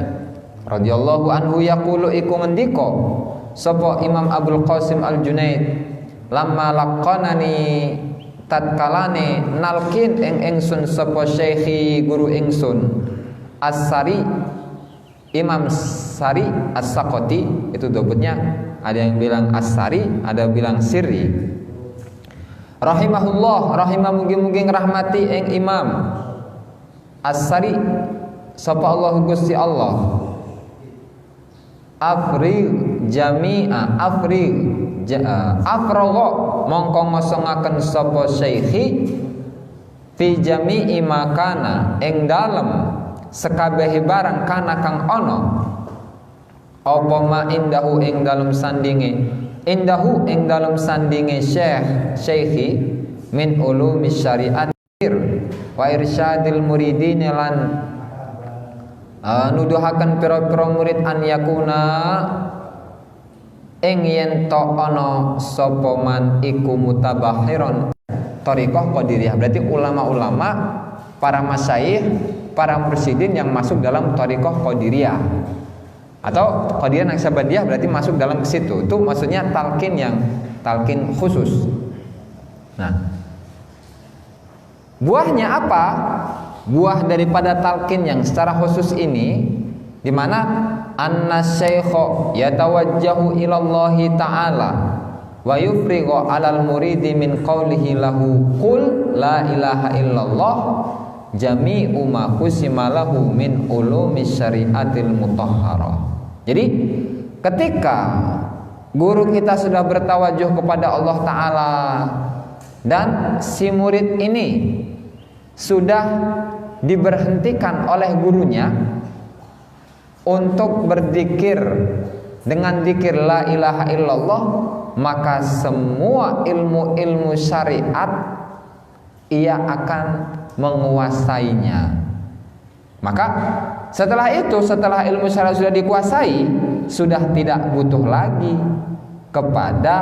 radhiyallahu anhu yaqulu iku ngendika sapa Imam Abdul Qasim Al-Junaid, lamma laqanani tatkalane nalkin ing ingsun sapa syekhi guru ingsun As-Sari, Imam Sari As-Saqati, itu dobutnya ada yang bilang As-Sari, ada yang bilang Sirri. Rahimahullah, rahimah mugi-mugi ngrahmati ing Imam As-Sari sapa Allah Gusti Allah. Afrig jami'a, afrig afragha mongko ngosongaken sapa syekhi fi jami'i makana ing dalem sekabehe barang kana kang ana apa ma indahu ing dalem sandinge, indahu ing dalem sandinge syekhi min ulumi syariat wa irsyadil muridin lan nuduhaken pira-pira murid an yakuna ing yen to ana sapa man iku mutabahiron thariqah qadiriyah. Berarti ulama-ulama, para masyayikh, para mursyidin yang masuk dalam thariqah qadiriyah atau qadiriyah naksabandiyah, berarti masuk dalam ke situ. Itu maksudnya talqin yang talqin khusus. Nah, buahnya apa? Buah daripada talqin yang secara khusus ini di mana anna syaikha yatawajjahu ilallahi ta'ala wa yufrighu 'alal muridi min qawlihi lahu qul la ilaha illallah jami'u ma qusima lahu min ulumi syariatil mutahharah. Jadi ketika guru kita sudah bertawajuh kepada Allah Ta'ala dan si murid ini sudah diberhentikan oleh gurunya untuk berzikir dengan zikir la ilaha illallah, maka semua ilmu-ilmu syariat ia akan menguasainya. Maka setelah itu, setelah ilmu syariat sudah dikuasai, sudah tidak butuh lagi kepada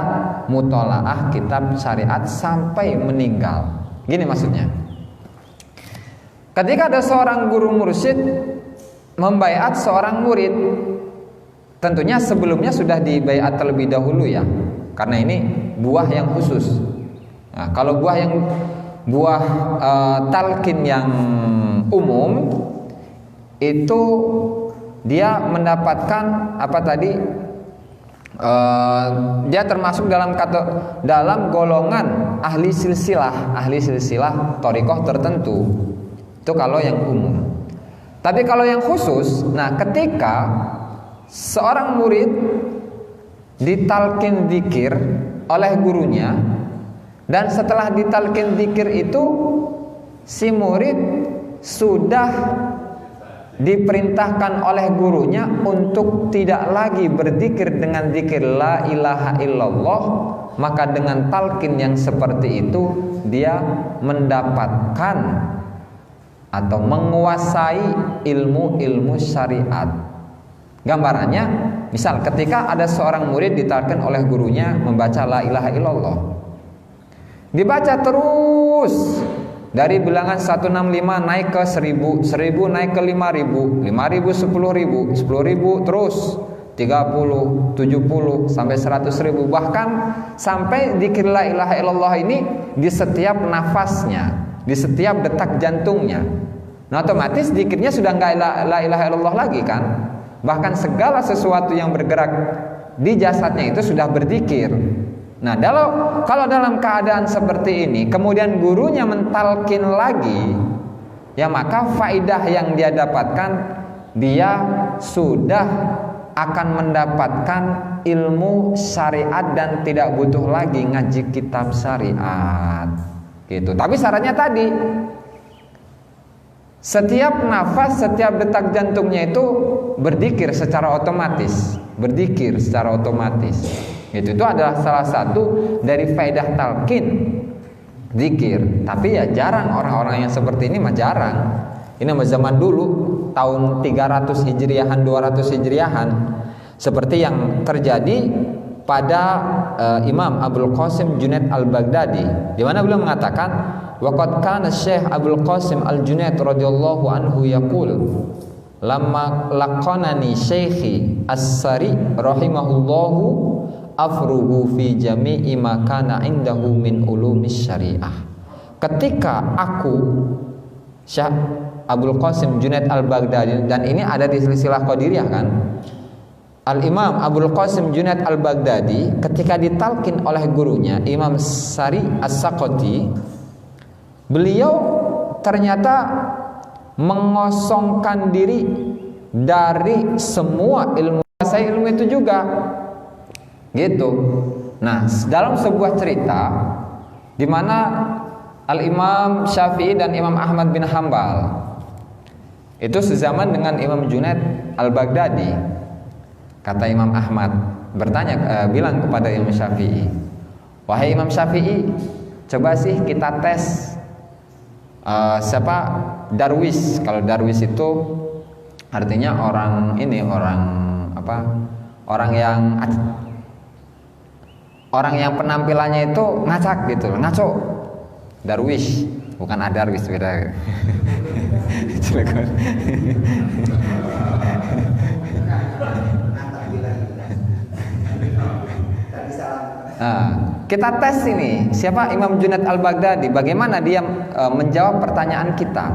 mutolaah kitab syariat sampai meninggal. Gini maksudnya, ketika ada seorang guru mursyid membaiat seorang murid, tentunya sebelumnya sudah dibaiat terlebih dahulu ya, karena ini buah yang khusus. Nah, kalau buah talqin yang umum itu dia mendapatkan apa tadi? Dia termasuk dalam golongan ahli silsilah thariqah tertentu. Itu kalau yang umum. Tapi kalau yang khusus, nah ketika seorang murid ditalkin dzikir oleh gurunya, dan setelah ditalkin dzikir itu si murid sudah diperintahkan oleh gurunya untuk tidak lagi berzikir dengan zikir la ilaha illallah, maka dengan talqin yang seperti itu dia mendapatkan atau menguasai ilmu-ilmu syariat. Gambarannya, misal ketika ada seorang murid ditalqin oleh gurunya membaca la ilaha illallah, dibaca terus dari bilangan 165 naik ke 1000, 1000 naik ke 5000, 5000 10000, 10000 terus 30, 70 sampai 100.000, bahkan sampai zikir la ilaha illallah ini di setiap nafasnya, di setiap detak jantungnya. Nah, otomatis zikirnya sudah nggak la ilaha illallah lagi kan? Bahkan segala sesuatu yang bergerak di jasadnya itu sudah berzikir. Nah, kalau dalam keadaan seperti ini kemudian gurunya mentalkin lagi, ya maka faidah yang dia dapatkan, dia sudah akan mendapatkan ilmu syariat dan tidak butuh lagi ngaji kitab syariat gitu. Tapi syaratnya tadi, setiap nafas, setiap detak jantungnya itu berzikir secara otomatis, Itu adalah salah satu dari faedah talqin zikir. Tapi ya jarang orang-orang yang seperti ini, mah jarang. Ini mah zaman dulu tahun 300 Hijriahan, 200 Hijriahan, seperti yang terjadi pada Imam Abul Qasim Junaid Al-Baghdadi, di mana beliau mengatakan, waqad kana Syekh Abul Qasim Al-Junaid radhiyallahu anhu yaqul, lamma laqanani syekhi As-Sari rahimahullahu afruhu fi jami'i ma kana indahu min ulumis syariah. Ketika aku, Syekh Abul Qasim Junaid Al-Baghdadi, dan ini ada di silsilah Qadiriyah kan, Al-Imam Abul Qasim Junaid Al-Baghdadi ketika ditalkin oleh gurunya Imam Sari As-Saqati, beliau ternyata mengosongkan diri dari semua ilmu, saya ilmu itu juga gitu. Nah, dalam sebuah cerita di mana Al-Imam Syafi'i dan Imam Ahmad bin Hambal itu sezaman dengan Imam Junaid Al-Baghdadi, kata Imam Ahmad bilang kepada Imam Syafi'i, wahai Imam Syafi'i, coba sih kita tes siapa Darwis. Kalau Darwis itu artinya orang yang penampilannya itu ngacak gitu, ngaco. Darwis, bukan Adarwis, beda. Nah, kita tes ini siapa Imam Junaid Al-Baghdadi, bagaimana dia menjawab pertanyaan kita.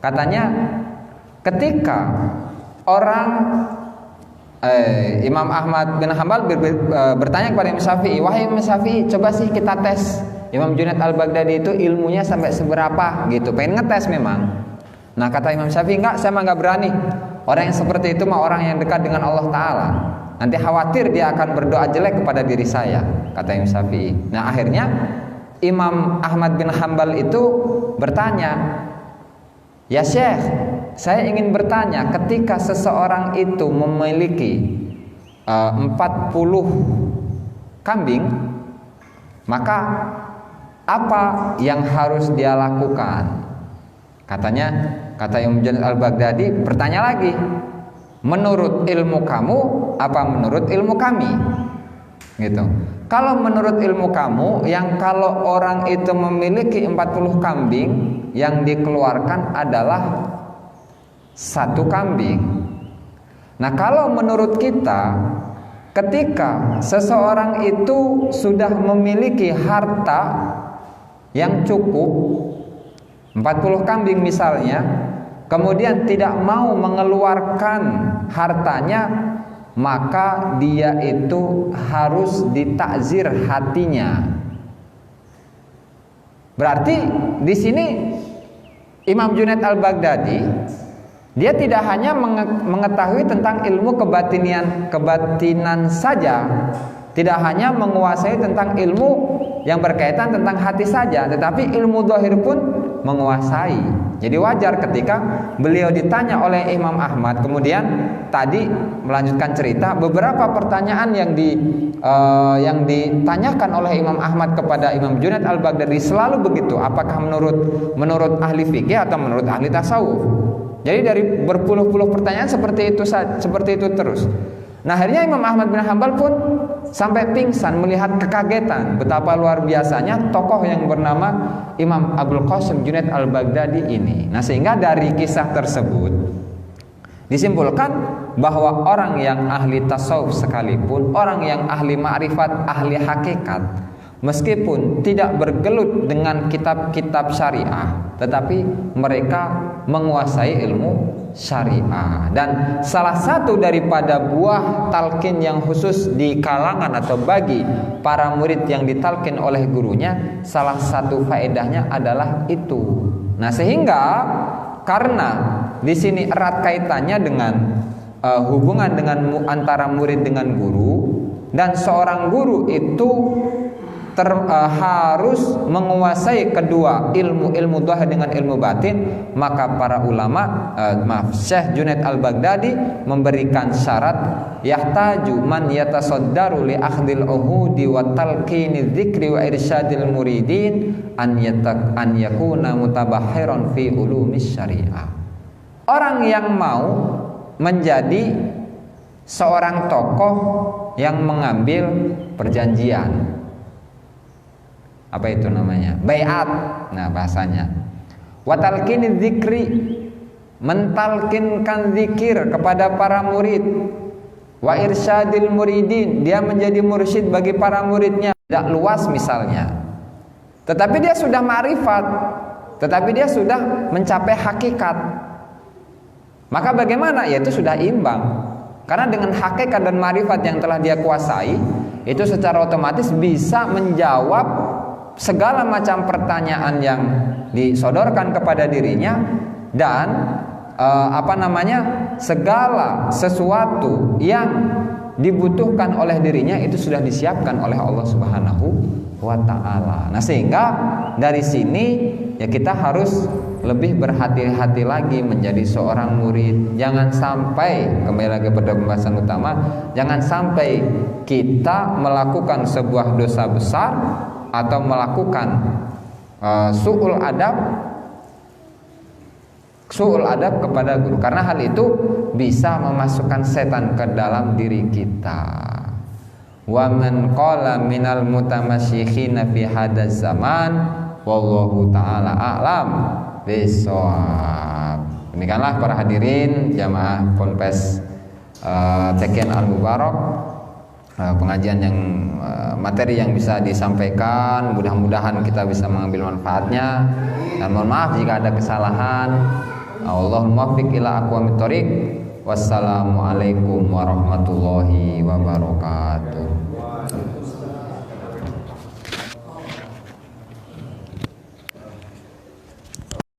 Katanya ketika orang Imam Ahmad bin Hambal bertanya kepada Imam Syafi'i, wahai Imam Syafi'i, coba sih kita tes Imam Junaid Al-Baghdadi itu ilmunya sampai seberapa gitu, pengen ngetes memang. Nah, kata Imam Syafi'i, enggak, saya mah enggak berani. Orang yang seperti itu mah orang yang dekat dengan Allah Ta'ala, nanti khawatir dia akan berdoa jelek kepada diri saya, kata Imam Syafi'i. Nah, akhirnya Imam Ahmad bin Hambal itu bertanya, "Ya Syekh, saya ingin bertanya, ketika seseorang itu memiliki 40 kambing, maka apa yang harus dia lakukan?" Kata Imam Junaid al-Baghdadi, bertanya lagi, "Menurut ilmu kamu apa menurut ilmu kami?" Gitu. Kalau menurut ilmu kamu, yang kalau orang itu memiliki 40 kambing, yang dikeluarkan adalah 1 kambing. Nah, kalau menurut kita, ketika seseorang itu sudah memiliki harta yang cukup 40 kambing misalnya, kemudian tidak mau mengeluarkan hartanya, maka dia itu harus ditakzir hatinya. Berarti di sini Imam Junaid al-Baghdadi, dia tidak hanya mengetahui tentang ilmu kebatinan saja, tidak hanya menguasai tentang ilmu yang berkaitan tentang hati saja, tetapi ilmu zahir pun menguasai. Jadi wajar ketika beliau ditanya oleh Imam Ahmad, kemudian tadi melanjutkan cerita, beberapa pertanyaan yang ditanyakan oleh Imam Ahmad kepada Imam Junaid al-Baghdadi selalu begitu, apakah menurut ahli fikih atau menurut ahli tasawuf. Jadi dari berpuluh-puluh pertanyaan seperti itu terus. Nah, akhirnya Imam Ahmad bin Hambal pun sampai pingsan melihat kekagetan betapa luar biasanya tokoh yang bernama Imam Abul Qasim Junaid al-Baghdadi ini. Nah, sehingga dari kisah tersebut disimpulkan bahwa orang yang ahli tasawuf sekalipun, orang yang ahli ma'rifat, ahli hakikat, meskipun tidak bergelut dengan kitab-kitab syariah, tetapi mereka menguasai ilmu syariah. Dan salah satu daripada buah talqin yang khusus di kalangan atau bagi para murid yang ditalqin oleh gurunya, salah satu faedahnya adalah itu. Nah, sehingga karena di sini erat kaitannya dengan hubungan antara murid dengan guru, dan seorang guru itu harus menguasai kedua ilmu zahir dengan ilmu batin, maka para ulama Syekh Junaid al-Baghdadi memberikan syarat, yahtaju man yatasaddaru li akhdil uhudi wa talqini dzikri wa irsyadil muridin an yakuna mutabahhiran fi ulumis syariah. Orang yang mau menjadi seorang tokoh yang mengambil perjanjian, apa itu namanya? Baiat. Nah, bahasanya. Wa talqini dzikri, mentalkinkan zikir kepada para murid. Wa irsyadil muridin, dia menjadi mursyid bagi para muridnya. Tidak luas misalnya. Tetapi dia sudah ma'rifat, tetapi dia sudah mencapai hakikat. Maka bagaimana? Yaitu sudah imbang. Karena dengan hakikat dan ma'rifat yang telah dia kuasai, itu secara otomatis bisa menjawab segala macam pertanyaan yang disodorkan kepada dirinya, dan segala sesuatu yang dibutuhkan oleh dirinya itu sudah disiapkan oleh Allah Subhanahu wa ta'ala. Nah, sehingga dari sini ya kita harus lebih berhati-hati lagi menjadi seorang murid. Jangan sampai, kembali lagi pada pembahasan utama, jangan sampai kita melakukan sebuah dosa besar atau melakukan su'ul adab kepada guru, karena hal itu bisa memasukkan setan ke dalam diri kita. Wa man qala minal mutamasyikhina fi hadzal zaman wallahu taala a'lam bissawab. Demikianlah para hadirin jamaah Ponpes Tekian Al-Mubarak, pengajian yang materi yang bisa disampaikan, mudah-mudahan kita bisa mengambil manfaatnya, dan mohon maaf jika ada kesalahan. Allahumma muwaffiq ila aqwamit thoriq. Wassalamualaikum warahmatullahi wabarakatuh.